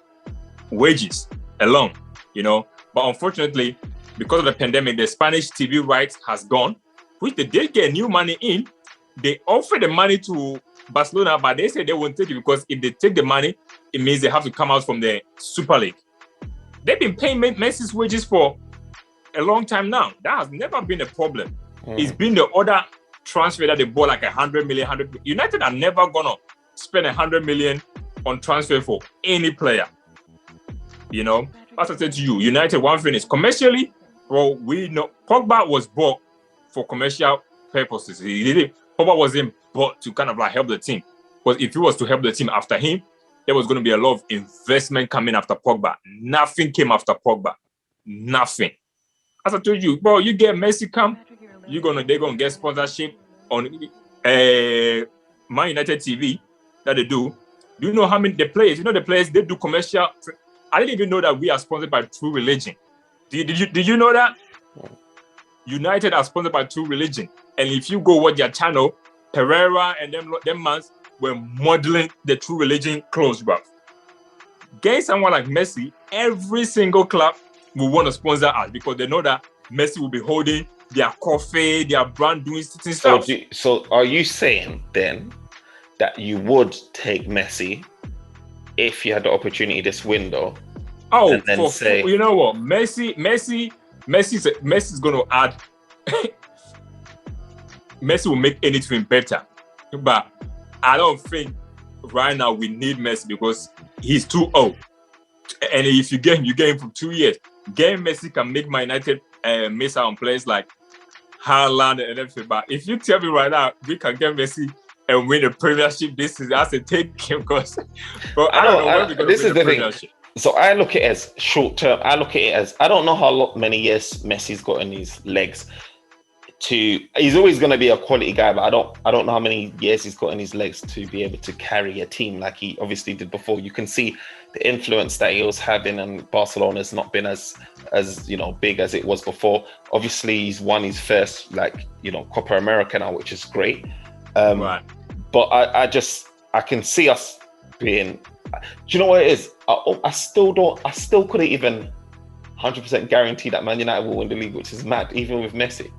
wages alone, you know. But unfortunately, because of the pandemic, the Spanish TV rights has gone, which they did get new money in. They offered the money to Barcelona, but they said they won't take it because if they take the money, it means they have to come out from the Super League. They've been paying Messi's wages for a long time now. That has never been a problem. It's been the other transfer that they bought like 100 million. United are never gonna spend 100 million on transfer for any player. You know, as I said to you, United, one thing is commercially, well, we know Pogba was bought for commercial purposes. Pogba wasn't bought to kind of like help the team. But if he was to help the team after him, there was going to be a lot of investment coming after Pogba. Nothing came after Pogba. Nothing. As I told you, bro, you get Messi come, they're gonna get sponsorship on Man United TV that they do. Do you know how many the players? You know the players they do commercial. I didn't even know that we are sponsored by True Religion. Did you know that? United are sponsored by True Religion, and if you go watch their channel, Pereira and them mans were modeling the True Religion clothes, bro. Getting someone like Messi, every single club will want to sponsor us because they know that Messi will be holding their coffee, their brand doing stuff. So are you saying then that you would take Messi if you had the opportunity this window? Oh, and then you know what? Messi's going to add. Messi will make anything better, but I don't think right now we need Messi because he's too old. And if you get him for 2 years, getting Messi can make Man United miss out on players like Haaland and everything. But if you tell me right now we can get Messi and win the Premiership this season, I say take him because. But I don't know when we're going to win the Premiership. So I look at it as short term. I look at it as I don't know how many years Messi's got in his legs. He's always going to be a quality guy, but I don't know how many years he's got in his legs to be able to carry a team like he obviously did before. You can see the influence that he was having, and Barcelona has not been as big as it was before. Obviously, he's won his first Copa America now, which is great. Right. But I can see us being. Do you know what it is? I still couldn't even 100% guarantee that Man United will win the league, which is mad, even with Messi,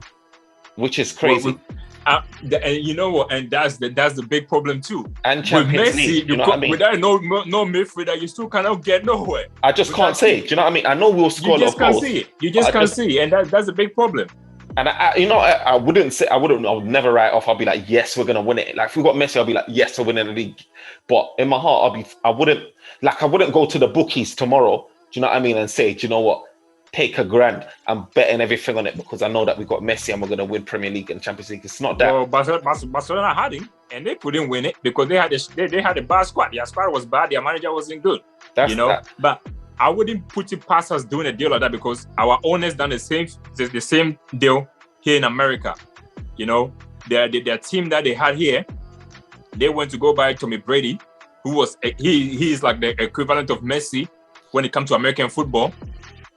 which is crazy. And you know what? And that's the big problem too. And Champions League, you know what I mean? Without no midfielder, you still cannot get nowhere. I just can't say it. Do you know what I mean? I know we'll score a lot of goals. You just can't see it, and that's a big problem. And I would never write off. I'll be like, yes, we're gonna win it. Like if we got Messi, I'll be like, yes, we're winning the league. But in my heart, I wouldn't go to the bookies tomorrow. Do you know what I mean? And say, do you know what? Take $1,000. I'm betting everything on it because I know that we got Messi and we're gonna win Premier League and Champions League. It's not that. Well, Barcelona had him and they couldn't win it because they had a bad squad. Their squad was bad. Their manager wasn't good. But I wouldn't put it past us doing a deal like that because our owners done the same deal here in America. You know, their team that they had here, they went to go buy Tommy Brady, who was he is like the equivalent of Messi when it comes to American football.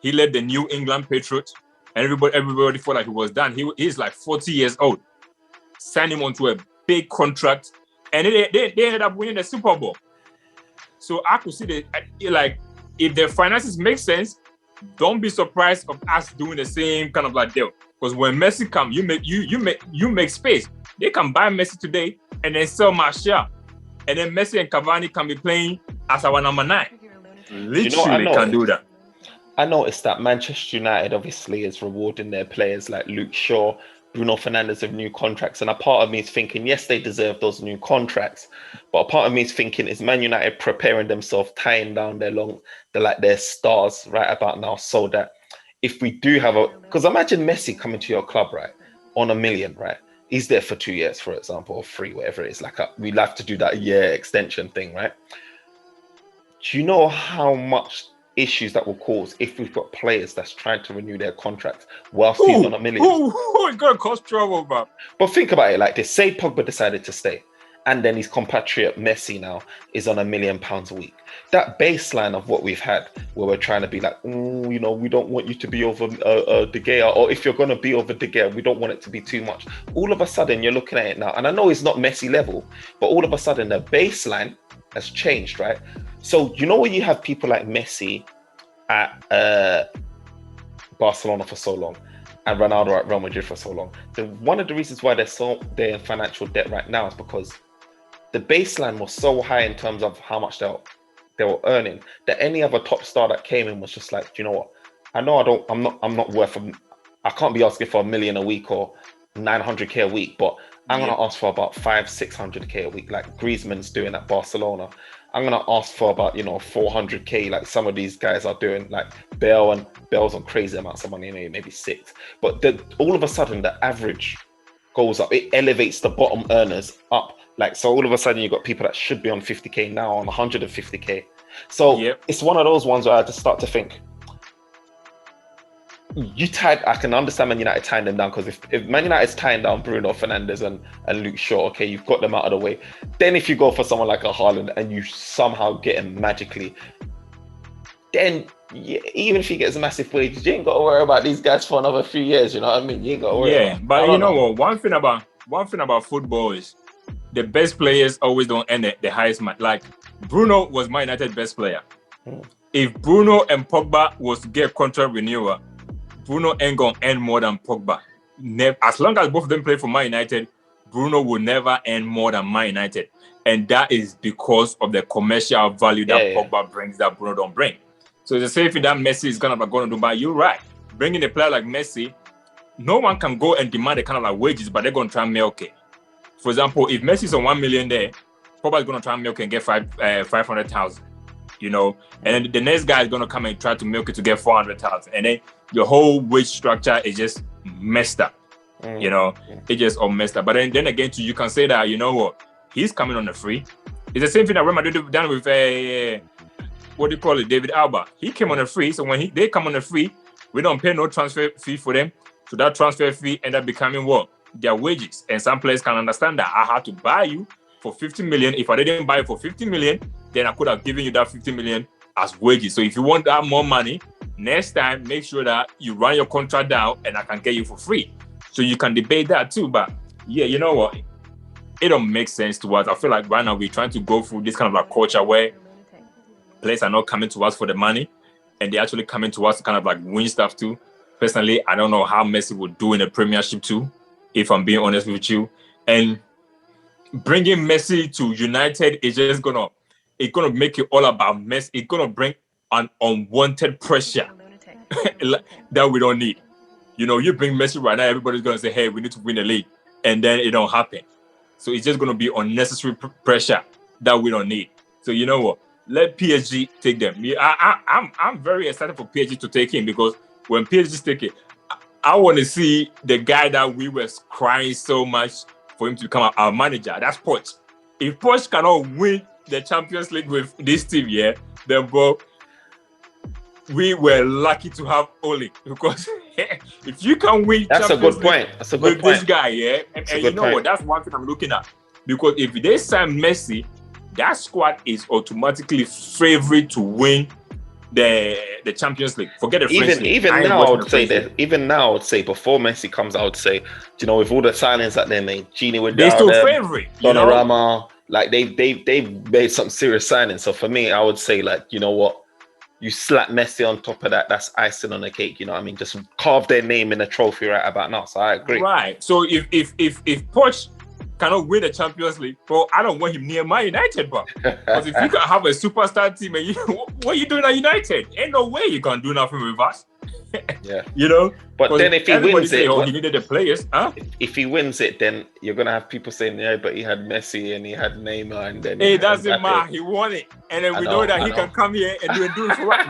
He led the New England Patriots, and everybody thought like he was done. He's like 40 years old. Signed him onto a big contract, and they ended up winning the Super Bowl. So I could see if their finances make sense, don't be surprised of us doing the same kind of like deal. Because when Messi comes, you make space. They can buy Messi today and then sell Martial, and then Messi and Cavani can be playing as our number 9. Literally, can do that. I noticed that Manchester United obviously is rewarding their players like Luke Shaw, Bruno Fernandes with new contracts. And a part of me is thinking, yes, they deserve those new contracts. But a part of me is thinking, is Man United preparing themselves, tying down their stars right about now so that if we do have because imagine Messi coming to your club, right, on $1 million, right? He's there for 2 years, for example, or 3, whatever it is. We'll have to do that year extension thing, right? Do you know how much issues that will cause if we've got players that's trying to renew their contracts whilst he's on $1 million? It's going to cause trouble, bro. But think about it like this. Say Pogba decided to stay, and then his compatriot Messi now is on £1 million a week. That baseline of what we've had, where we're trying to be like, we don't want you to be over De Gea, or if you're going to be over De Gea, we don't want it to be too much. All of a sudden, you're looking at it now, and I know it's not Messi level, but all of a sudden, the baseline has changed, right? So you know when you have people like Messi at Barcelona for so long and Ronaldo at Real Madrid for so long, one of the reasons why they're in financial debt right now is because the baseline was so high in terms of how much they were earning that any other top star that came in was just like, you know what? I know I'm not worth I can't be asking for $1 million a week or 900K a week, but I'm gonna ask for about 500-600K a week, like Griezmann's doing at Barcelona. I'm gonna ask for about 400K, like some of these guys are doing, like Bale's on crazy amounts of money, maybe 6. But all of a sudden the average goes up. It elevates the bottom earners up. Like, so all of a sudden you've got people that should be on 50K now on 150K. So it's one of those ones where I just start to think, I can understand Man United tying them down, because if Man United's tying down Bruno Fernandes and Luke Shaw, okay, you've got them out of the way. Then if you go for someone like a Haaland and you somehow get him magically, then even if he gets massive wages, you ain't got to worry about these guys for another few years. You know what I mean? You ain't got to worry. Yeah, but you know what? One thing about football is the best players always don't earn the highest man. Like Bruno was Man United's best player. If Bruno and Pogba was to get contract renewal, Bruno ain't gonna earn more than Pogba. As long as both of them play for Man United, Bruno will never earn more than Man United. And that is because of the commercial value that Pogba brings that Bruno don't bring. So it's the same thing that Messi is going to do. But you're right. Bringing a player like Messi, no one can go and demand the kind of like wages, but they're going to try and milk it. For example, if Messi's on 1 million there, Pogba is going to try and milk it and get 500,000. And then the next guy is going to come and try to milk it to get 400,000. And then your whole wage structure is just messed up. It's just all messed up. But then again, too, you can say that, you know what, he's coming on a free. It's the same thing that Real Madrid done with what do you call it, David Alba. He came on a free. So when they come on a free, we don't pay no transfer fee for them. So that transfer fee end up becoming what? Their wages. And some players can understand that I had to buy you for 50 million. If I didn't buy it for 50 million, then I could have given you that 50 million as wages. So if you want that more money, next time, make sure that you run your contract down and I can get you for free. So you can debate that too. But yeah, you know what? It don't make sense to us. I feel like right now we're trying to go through this kind of like culture where players are not coming to us for the money and they're actually coming to us to kind of like win stuff too. Personally, I don't know how Messi would do in the Premiership too, if I'm being honest with you. And bringing Messi to United is just gonna make it all about Messi. It's gonna bring an unwanted pressure that we don't need. You bring Messi right now, everybody's gonna say, hey, we need to win the league. And then it don't happen. So it's just gonna be unnecessary pressure that we don't need. So you know what? Let PSG take them. I'm very excited for PSG to take him, because when PSG take it, I want to see the guy that we were crying so much for him to become our manager. That's Poch. If Poch cannot win the Champions League with this team, then bro, we were lucky to have Ole, because if you can win, that's Champions a good point. That's a good with point. This guy, and you know what? That's one thing I'm looking at, because if they sign Messi, that squad is automatically favorite to win the Champions League. Forget the French League. Even now, I would say that. Even now, I would say before Messi comes, I would say, with all the signings that they made, Gini with they still favorite. Donnarumma, like they made some serious signings. So for me, I would say, like, you know what, you slap Messi on top of that, that's icing on the cake. You know what I mean? Just carve their name in the trophy right about now. So I agree. Right. So if Poch cannot win the Champions League, bro, I don't want him near Man United, bro. Because if you can have a superstar team, and what are you doing at United? Ain't no way you can do nothing with us. Yeah. But then if he wins it, he needed the players, huh? If he wins it, then you're gonna have people saying, yeah, but he had Messi and he had Neymar, and then it doesn't matter. He won it, and then we know that he can come here and do it for us.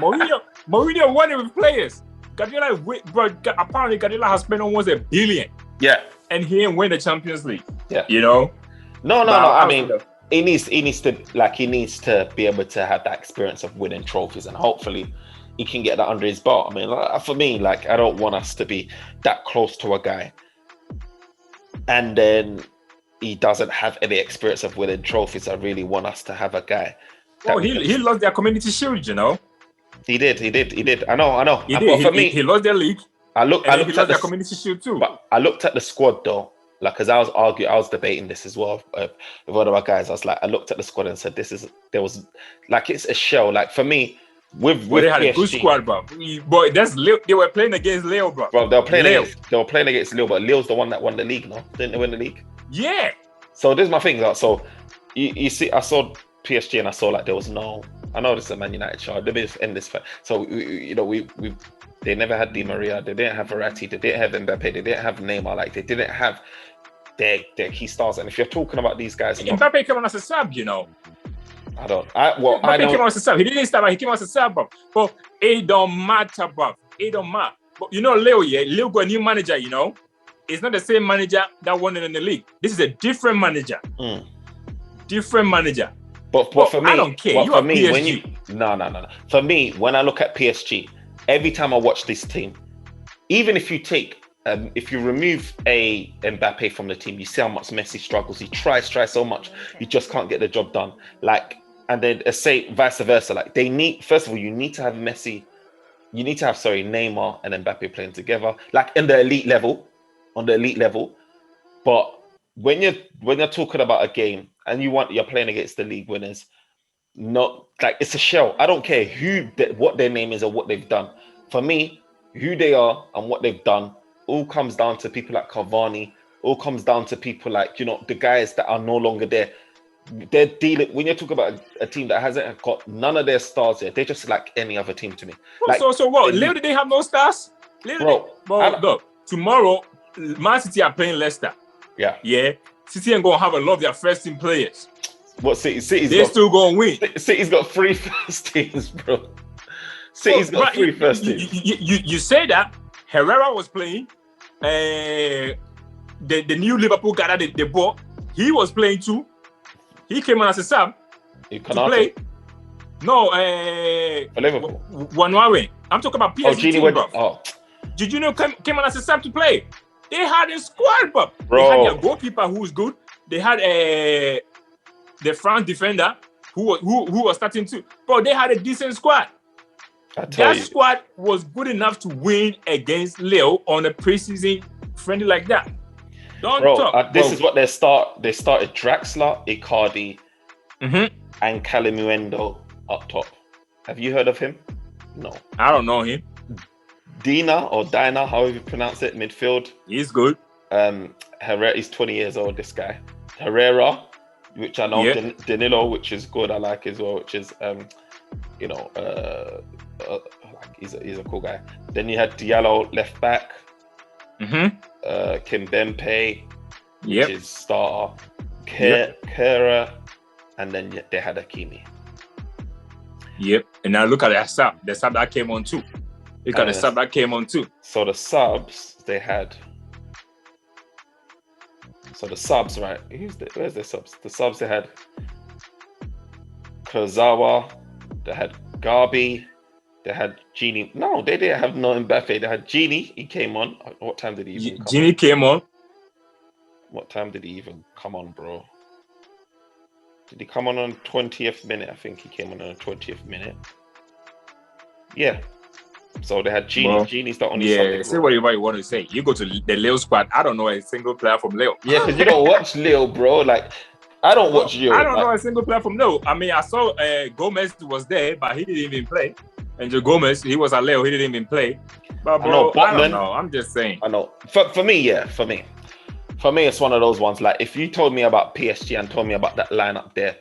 Mourinho won it with players. Guardiola, bro, apparently Guardiola has spent almost $1 billion. Yeah. And he ain't win the Champions League. Yeah. No. I mean, he needs to be able to have that experience of winning trophies, and hopefully he can get that under his belt. I mean, for me, like, I don't want us to be that close to a guy and then he doesn't have any experience of winning trophies. I really want us to have a guy. Oh, he lost their Community Shield, He did. I know. He did. For me, he lost their league. I looked at their Community Shield too. But I looked at the squad though, Like, because I was debating this as well with one of my guys. I was like, I looked at the squad and said, it's a shell. Like for me, with But they had PSG, a good squad, bro. Boy, that's Leo. They were playing against Leo, bro. Bro, they were playing Leo. against Lille, but Lille's the one that won the league, no? Didn't they win the league? Yeah. So this is my thing. Like, so you see, I saw PSG and I saw like there was no. I know this is a Man United show. Let me just end this. So they never had Di Maria. They didn't have Verratti. They didn't have Mbappe. They didn't have Neymar. Like they didn't have their key stars. And if you're talking about these guys, Mbappe came on as a sub, you know. Mbappe came on as a sub. He didn't start. He came on as a sub, bro. But it don't matter, bro. It don't matter. But you know, Leo, Leo got a new manager. You know, it's not the same manager that won it in the league. This is a different manager. Different manager. But for me, I don't care. You are PSG. No. For me, when I look at PSG, every time I watch this team, even if you take, if you remove a Mbappe from the team, you see how much Messi struggles. He tries so much, he just can't get the job done. Like, and then say vice versa. Like they need, first of all, you need to have Messi, you need to have Neymar and Mbappe playing together, like in the elite level, on the elite level. But when you're talking about a game and you're playing against the league winners, not like it's a shell. I don't care what their name is or what they've done. For me, who they are and what they've done all comes down to people like Cavani. All comes down to people like the guys that are no longer there. They're dealing when you're talking about a team that hasn't got none of their stars there. They're just like any other team to me. Like, so what? Leo, did they have no stars? Look, tomorrow, Man City are playing Leicester. Yeah. City ain't gonna have a lot of their first team players. What City's still gonna win. City's got 3 first teams, bro. City's got 3 first teams. You say that Herrera was playing. The new Liverpool guy that they bought, he was playing too. He came on as a sub to play. No, for Liverpool. Wanwawe. I'm talking about PSG. Gini came on as a sub to play. They had a squad, bro. They had their goalkeeper who was good. They had the front defender who was starting to. Bro, they had a decent squad. That squad was good enough to win against Leo on a preseason friendly like that. Don't talk. This is what they started Draxler, Icardi, and Calimuendo up top. Have you heard of him? No. I don't know him. Dina, however you pronounce it, midfield. He's good. Herrera, he's 20 years old, this guy. Herrera, which I know. Danilo, which is good, I like as well, which is, he's a cool guy. Then you had Diallo, left back. Kimpembe, which is starter. Kera, and then they had Hakimi. And now look at that sub. The sub that came on too. Look at the sub that came on too. So the subs they had. So the subs, right? Where's the subs? The subs they had Kurzawa, they had Gabi, they had Gini. No, they didn't have no Mbappe. They had Gini. He came on. What time did he even come Gini came on. What time did he even come on, bro? Did he come on 20th minute? I think he came on the 20th minute. Yeah. So they had Gini. Gini's the only. Yeah, say whatever you want to say. You go to the Leo squad. I don't know a single player from Leo. Yeah, because you don't watch Leo, bro. Like, I don't watch Leo. I don't know a single player from Leo. I mean, I saw Gomez was there, but he didn't even play. And Gomez, he was at Leo. He didn't even play. But bro, I don't know. I'm just saying. I know. For me, it's one of those ones. Like, if you told me about PSG and told me about that lineup there,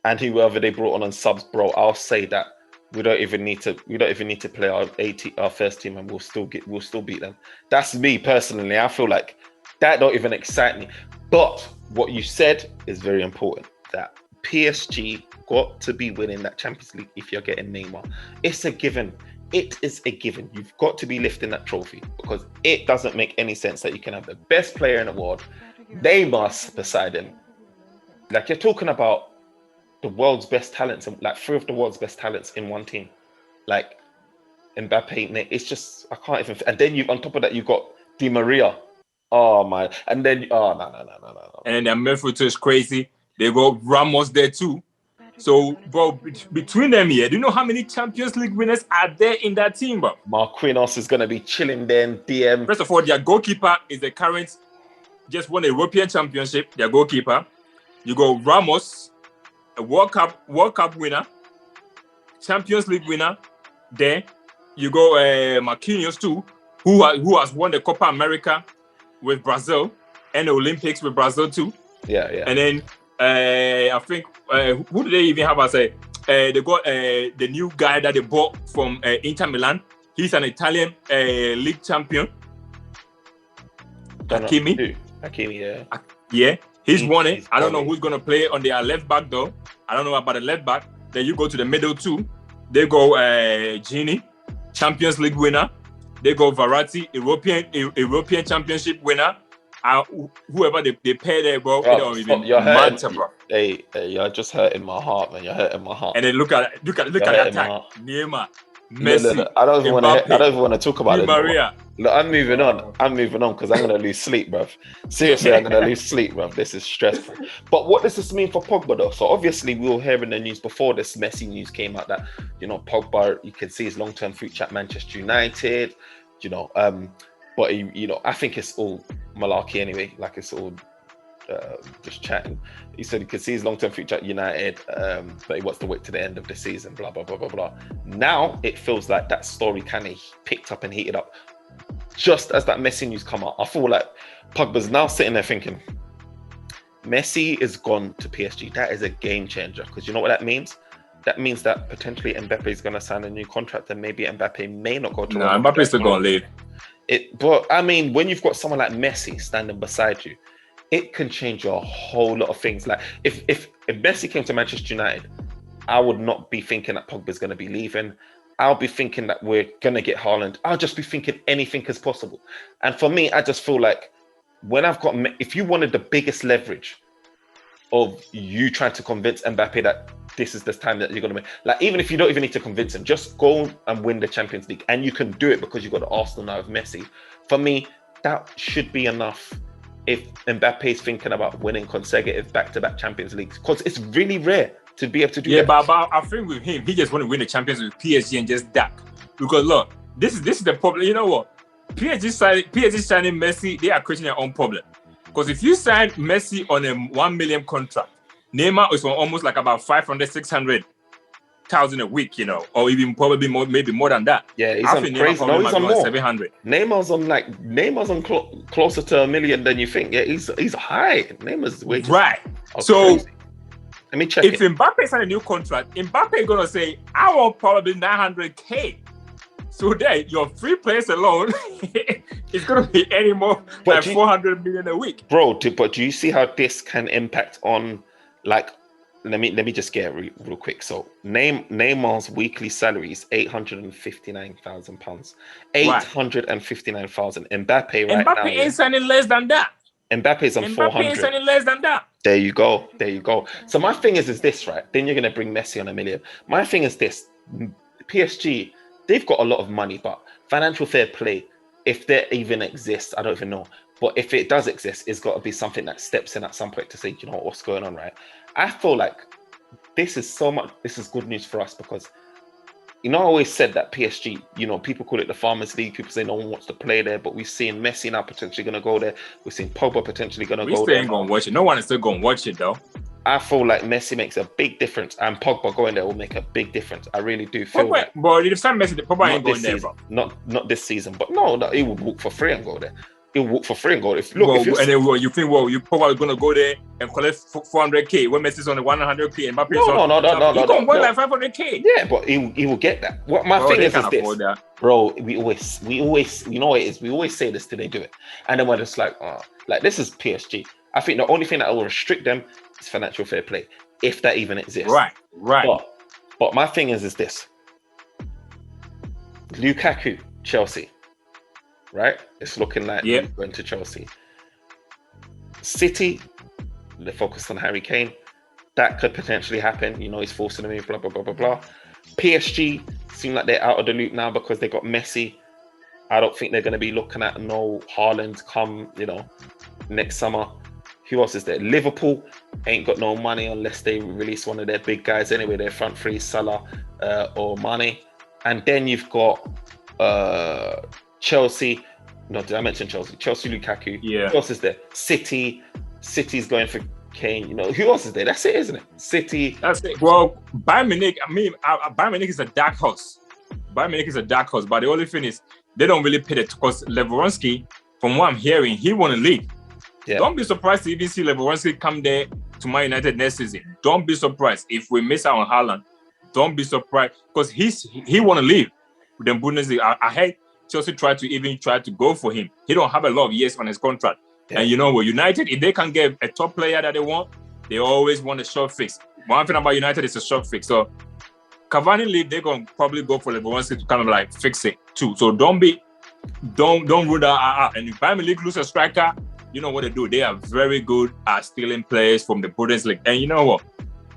and whoever they brought on subs, bro, I'll say that. We don't even need to play our first team, and we'll still beat them. That's me personally. I feel like that don't even excite me. But what you said is very important. That PSG got to be winning that Champions League if you're getting Neymar. It's a given. It is a given. You've got to be lifting that trophy, because it doesn't make any sense that you can have the best player in the world, Neymar, beside him. Like, you're talking about the world's best talents, and like 3 of the world's best talents in one team, like Mbappe. It's just, I can't even. And then on top of that, you've got Di Maria. Oh my! And then no. And then their midfield is crazy. They got Ramos there too. So, bro, between them here, do you know how many Champions League winners are there in that team, bro? Marquinhos is gonna be chilling there in DM. First of all, their goalkeeper is the current just won a European Championship, their goalkeeper. You go Ramos, a World Cup winner, Champions League winner. Then you go Marquinhos too, who has won the Copa America with Brazil and the Olympics with Brazil too. Yeah. And then I think who do they even have as they got the new guy that they bought from Inter Milan. He's an Italian league champion. Hakimi, yeah. Yeah, he's won it. I don't know who's gonna play on their left back though. I don't know about the left back. Then you go to the middle too. They go Gini, Champions League winner. They go Verratti, European Championship winner. Whoever they pair there, bro. You're hurting, bro. Hey, you're just hurting my heart, man. You're hurting my heart. And then look at that attack. Neymar, Messi. Look. I don't even want to talk about it. Maria. Look, I'm moving on because I'm gonna lose sleep, bruv. Seriously, I'm gonna lose sleep, bruv. This is stressful. But what does this mean for Pogba though? So obviously we were hearing the news before this Messi news came out that, you know, Pogba, you can see his long-term future at Manchester United, you know, but he, you know, I think it's all malarkey anyway. Like it's all just chatting. He said he could see his long-term future at United, but he wants to wait to the end of the season. Blah blah blah blah blah. Now it feels like that story kind of picked up and heated up just as that Messi news come out. I feel like Pogba's now sitting there thinking, Messi is gone to PSG. That is a game changer because you know what that means. That means that potentially Mbappe is going to sign a new contract, and maybe Mbappe may not go to. No, Mbappe's still going to leave. But I mean, when you've got someone like Messi standing beside you, it can change a whole lot of things. Like if Messi came to Manchester United, I would not be thinking that Pogba's going to be leaving. I'll be thinking that we're going to get Haaland. I'll just be thinking anything is possible. And for me, I just feel like when I've got, if you wanted the biggest leverage of you trying to convince Mbappe that this is the time that you're going to make, like even if you don't even need to convince him, just go and win the Champions League. And you can do it because you've got Arsenal now with Messi. For me, that should be enough if Mbappe is thinking about winning consecutive back-to-back Champions Leagues, because it's really rare to be able to do that. Yeah, but I think with him, he just want to win the Champions with PSG and just that. Because look, this is the problem. You know what? PSG signing Messi, they are creating their own problem. Because if you sign Messi on a 1 million contract, Neymar is on almost like about 500, 600,000 a week, you know, or even probably more, maybe more than that. Yeah, he's on crazy. No, he's on more. 700. Neymar's on closer to $1 million than you think. Yeah, he's high. Neymar's wages. Right. So crazy. Let me check if Mbappe sign a new contract, Mbappe is gonna say, I want probably 900K. So there, your free players alone is gonna be any more than 400 million a week. Bro, but do you see how this can impact on, like, let me just get it real quick. So Neymar's weekly salary is £859,000. 859,000. Mbappe right now. Mbappe ain't signing less than that. Mbappe's on 400. Mbappe ain't signing less than that. There you go. So my thing is this, right? Then you're gonna bring Messi on $1 million. My thing is this: PSG, they've got a lot of money, but financial fair play, if there even exists, I don't even know. But if it does exist, it's got to be something that steps in at some point to say, you know what's going on, right? I feel like this is good news for us because, you know, I always said that PSG, you know, people call it the Farmers League. People say no one wants to play there, but we've seen Messi now potentially going to go there. We've seen Pogba potentially going to go there. We still ain't going to watch it. No one is still going to watch it, though. I feel like Messi makes a big difference, and Pogba going there will make a big difference. I really do feel Pogba, that. But if some Messi, Pogba ain't going there, bro. Not this season, but no, he would walk for free and go there. He'll walk for free and go. You think, you Pogba going to go there and collect 400K when Messi's on the 100K and Mbappe is on? No. He's going to win like 500K. Yeah, but he will get that. What my thing is this, bro. We always, you know what it is. We always say this till they do it, and then we're just like, like this is PSG. I think the only thing that will restrict them is financial fair play, if that even exists. Right. But my thing is this: Lukaku, Chelsea. Right? It's looking like he's going to Chelsea. City, they're focused on Harry Kane. That could potentially happen. You know, he's forcing them in, blah, blah, blah, blah, blah. PSG seem like they're out of the loop now because they got Messi. I don't think they're going to be looking at no Haaland come, you know, next summer. Who else is there? Liverpool ain't got no money unless they release one of their big guys anyway. Their front three, Salah or Mane. And then you've got Chelsea. No, did I mention Chelsea? Chelsea, Lukaku. Yeah. Who else is there? City's going for Kane. You know, who else is there? That's it, isn't it? City. That's it. Well, Bayern Munich, Bayern Munich is a dark horse. Bayern Munich is a dark horse, but the only thing is they don't really pay it because Lewandowski, from what I'm hearing, he won a league. Yeah. Don't be surprised to even see Lewandowski come there to Man United next season. Don't be surprised if we miss out on Haaland. Don't be surprised because he want to leave with the Bundesliga. I heard Chelsea try to go for him. He don't have a lot of years on his contract. Yeah. And you know what, United, if they can get a top player that they want, they always want a short fix. One thing about United is a short fix. So Cavani leave, they're gonna probably go for Lewandowski to kind of like fix it too. So don't rule that out. And if Bayern Munich lose a striker, you know what they do. They are very good at stealing players from the Bundesliga. And you know what?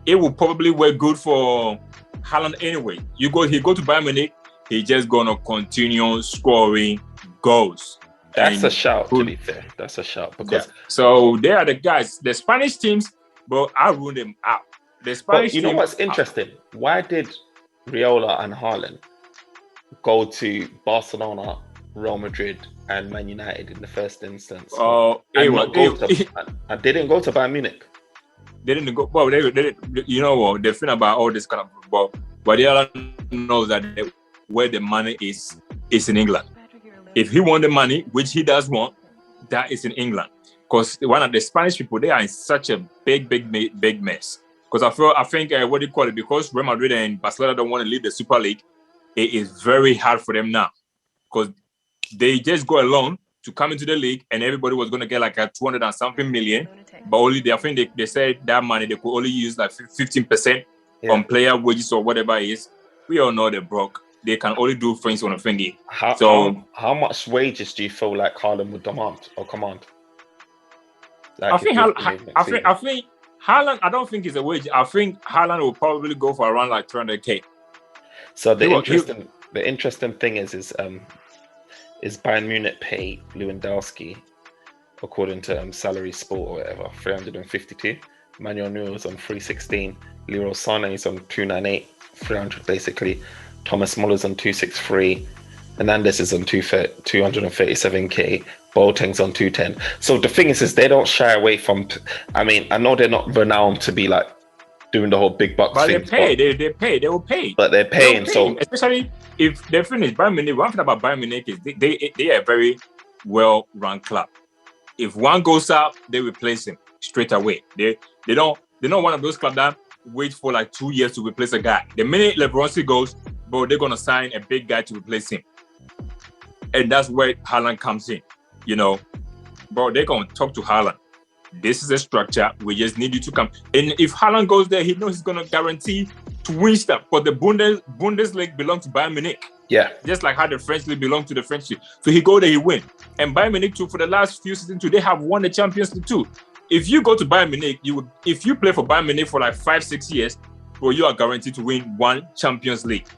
It will probably work good for Haaland anyway. He go to Bayern Munich, he just gonna continue scoring goals. That's a shout, to be fair. That's a shout. Because So they are the guys, the Spanish teams, but I rule them out. The Spanish you know what's interesting? Why did Riola and Haaland go to Barcelona, Real Madrid, and Man United in the first instance? They didn't go to Bayern Munich. They didn't go. Well, they you know what? The thing about all this kind of football, but they all know that where the money is in England. If he wants the money, which he does want, that is in England. Because one of the Spanish people, they are in such a big mess. Because I think what do you call it? Because Real Madrid and Barcelona don't want to leave the Super League, it is very hard for them now. Because they just go alone to come into the league, and everybody was going to get like a 200 and something million. But only I think they said that money they could only use like 15% on player wages or whatever it is. We all know they're broke. They can only do things on a thingy. How much wages do you feel like Haaland would demand or command? Like I think Haaland, I don't think it's a wage. I think Haaland will probably go for around like 300k. So the interesting thing is Bayern Munich pay Lewandowski, according to Salary Sport or whatever, 352. Manuel Neuer is on 316. Leroy Sané is on 298, 300 basically. Thomas Muller's on 263. Hernandez is on 237k. Boateng's on 210. So the thing is they don't shy away from. I mean, I know they're not renowned to be like doing the whole big bucks but thing. They will pay. But they're paying. So especially if they finish Bayern Munich. One thing about Bayern Munich is they are a very well-run club. If one goes out, they replace him straight away. They're not one of those clubs that wait for like 2 years to replace a guy. The minute Lewandowski goes, bro, they're gonna sign a big guy to replace him, and that's where Haaland comes in. You know, bro, they're gonna talk to Haaland. This is a structure. We just need you to come. And if Haaland goes there, he knows he's gonna guarantee to win stuff. But the Bundesliga belongs to Bayern Munich. Yeah. Just like how the French league belongs to the French league. So he go there, he win. And Bayern Munich too, for the last few seasons too, they have won the Champions League too. If you go to Bayern Munich, if you play for Bayern Munich for like 5-6 years, bro, you are guaranteed to win one Champions League.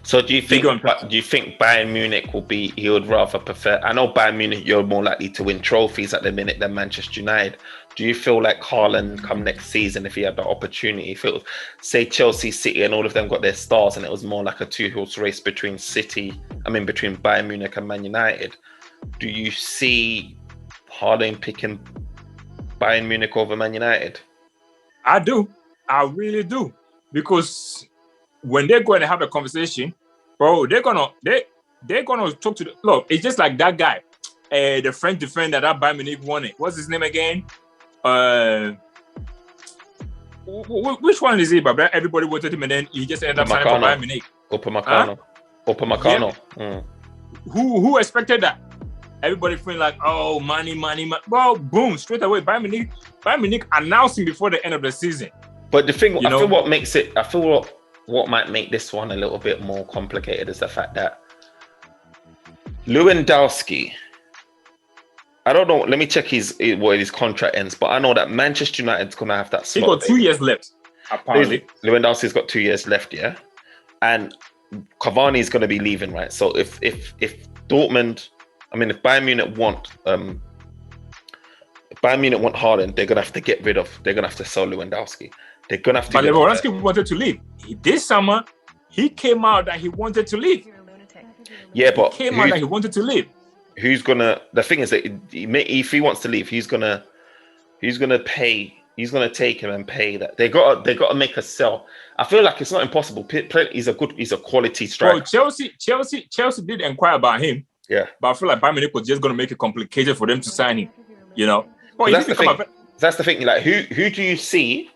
So do you think Bayern Munich he would rather prefer, I know Bayern Munich, you're more likely to win trophies at the minute than Manchester United. Do you feel like Haaland come next season, if he had the opportunity, if it was, say Chelsea, City and all of them got their stars and it was more like a two-horse race between Bayern Munich and Man United, do you see Haaland picking Bayern Munich over Man United? I do. I really do. Because when they're going to have a conversation, bro, they're gonna talk to look. It's just like that guy, the French defender that Bayern Munich won it. What's his name again? Which one is he? But everybody wanted him, and then he just ended up signing for Bayern Munich. Upamecano. Yeah. Who expected that? Everybody feeling like, oh, money. Well, boom, straight away. Bayern Munich announcing before the end of the season. But the thing, what might make this one a little bit more complicated is the fact that Lewandowski, I don't know, let me check where his contract ends, but I know that Manchester United's going to have that slot. He got 2 years left, apparently. Lewandowski's got 2 years left, yeah? And Cavani's going to be leaving, right? So if Bayern Munich want Haaland, they're going to have to they're going to have to sell Lewandowski. They're going to have to. But Lewandowski wanted to leave. This summer, he came out that he wanted to leave. Yeah, but he wanted to leave. who's gonna? The thing is that if he wants to leave, he's gonna pay. He's gonna take him and pay that. They got to make a sell. I feel like it's not impossible. He's a quality striker. Well, Chelsea did inquire about him. Yeah, but I feel like Bayern Munich was just gonna make it complicated for them to sign him. You know, but that's the thing. That's the thing. Like, who do you see?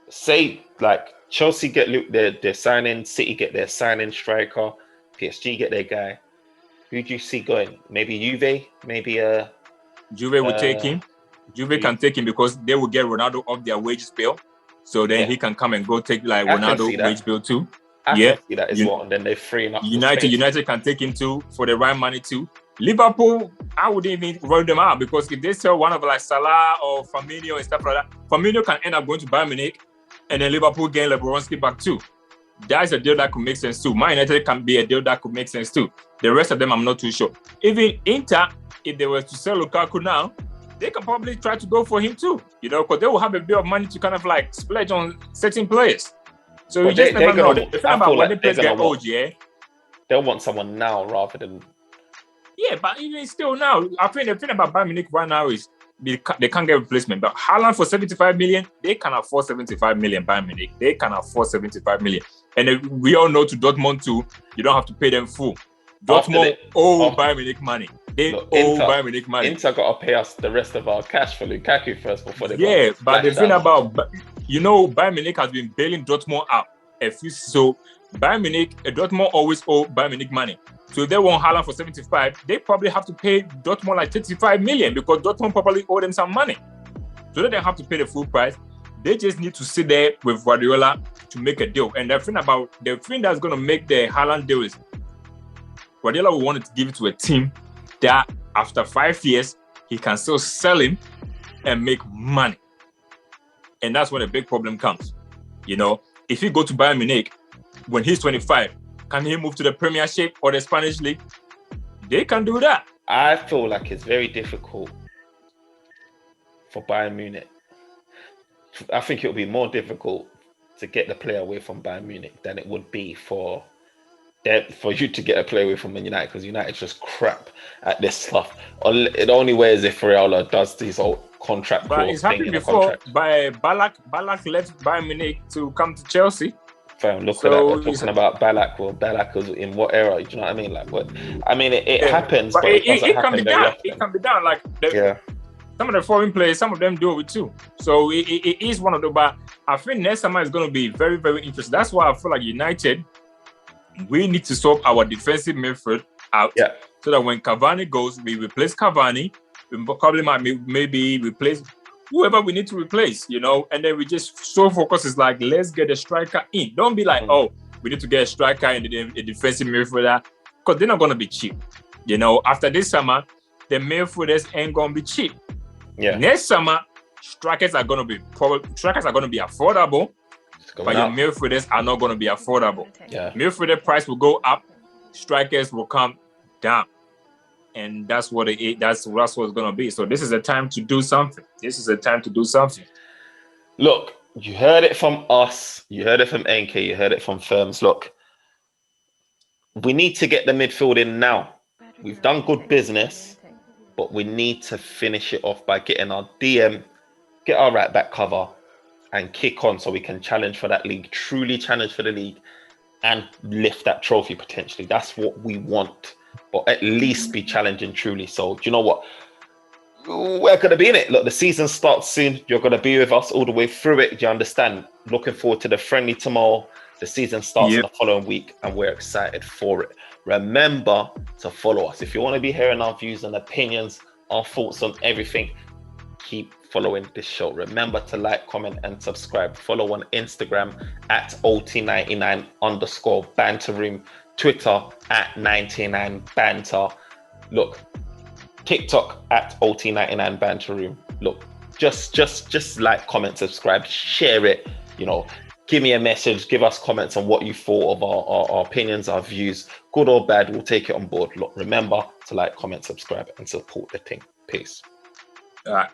Say like Chelsea get their signing, City get their signing striker, PSG get their guy. Who do you see going? Maybe Juve. Maybe Juve will take him. Juve can take him because they will get Ronaldo off their wage bill, so then he can come and go take like Ronaldo wage bill too. I can see that as well, and then they're freeing up. United can take him too for the right money too. Liverpool, I wouldn't even run them out because if they sell one of like Salah or Firmino and stuff like that, Firmino can end up going to Bayern Munich, and then Liverpool getting Lebronski back too. That's a deal that could make sense too. Man United can be a deal that could make sense too. The rest of them, I'm not too sure. Even Inter, if they were to sell Lukaku now, they can probably try to go for him too, you know, because they will have a bit of money to kind of like splurge on certain players. So you just never know. The thing about when the players get old, they'll want someone now rather than. Yeah, but even still now, I think the thing about Bayern Munich right now is they can't get replacement. But Haaland for 75 million, they can afford 75 million. Bayern Munich, they can afford 75 million. And we all know to Dortmund too, you don't have to pay them full. Dortmund owe Bayern Munich money. They owe Bayern Munich money. Inter got to pay us the rest of our cash for Lukaku first before they. Yeah, but the thing about Bayern Munich has been bailing Dortmund out. So Bayern Munich, Dortmund always owe Bayern Munich money. So if they want Haaland for 75, they probably have to pay Dortmund like 35 million because Dortmund probably owe them some money. So they don't have to pay the full price. They just need to sit there with Guardiola to make a deal. And the thing that's going to make the Haaland deal is Guardiola will want to give it to a team that after 5 years, he can still sell him and make money. And that's when the big problem comes. You know, if he go to Bayern Munich when he's 25, can he move to the Premiership or the Spanish League? They can do that. I feel like it's very difficult for Bayern Munich. I think it would be more difficult to get the player away from Bayern Munich than it would be for you to get a player away from Man United, because United's just crap at this stuff. The only way is if Reala does his old contract. But it's happened before. By Ballack left Bayern Munich to come to Chelsea. Fam, look at that. We're talking about Ballack. Well, Ballack was in what era? Do you know what I mean? Like, what? I mean, it happens, but it can be done. It can be done. Like, some of the foreign players, some of them do it too. So it is one of the. But I think next summer is going to be very, very interesting. That's why I feel like United, we need to sort our defensive midfield out, so that when Cavani goes, we replace Cavani. We probably might maybe replace whoever we need to replace, you know, and then we just so focus is like, let's get a striker in. Don't be like, we need to get a striker and a defensive midfielder, because they're not going to be cheap. You know, after this summer, the midfielders ain't going to be cheap. Yeah. Next summer, strikers are going to be affordable, but your midfielders are not going to be affordable. Yeah. Midfielder price will go up, strikers will come down. And that's what that's what it's going to be. So this is a time to do something. Look, you heard it from us. You heard it from NK. You heard it from Firms. Look, we need to get the midfield in now. We've done good business, but we need to finish it off by getting our DM, get our right back cover, and kick on so we can challenge for that league, truly challenge for the league, and lift that trophy potentially. That's what we want. Or at least be challenging truly. So, do you know what? We're going to be in it. Look, the season starts soon. You're going to be with us all the way through it. Do you understand? Looking forward to the friendly tomorrow. The season starts in the following week, and we're excited for it. Remember to follow us. If you want to be hearing our views and opinions, our thoughts on everything, keep following this show. Remember to like, comment, and subscribe. Follow on Instagram at OT99_banterroom. Twitter at 99banter. Look, TikTok at OT99 banter room. Look, just like, comment, subscribe, share it. You know, give me a message, give us comments on what you thought of our opinions, our views, good or bad. We'll take it on board. Look, remember to like, comment, subscribe, and support the thing. Peace. All right.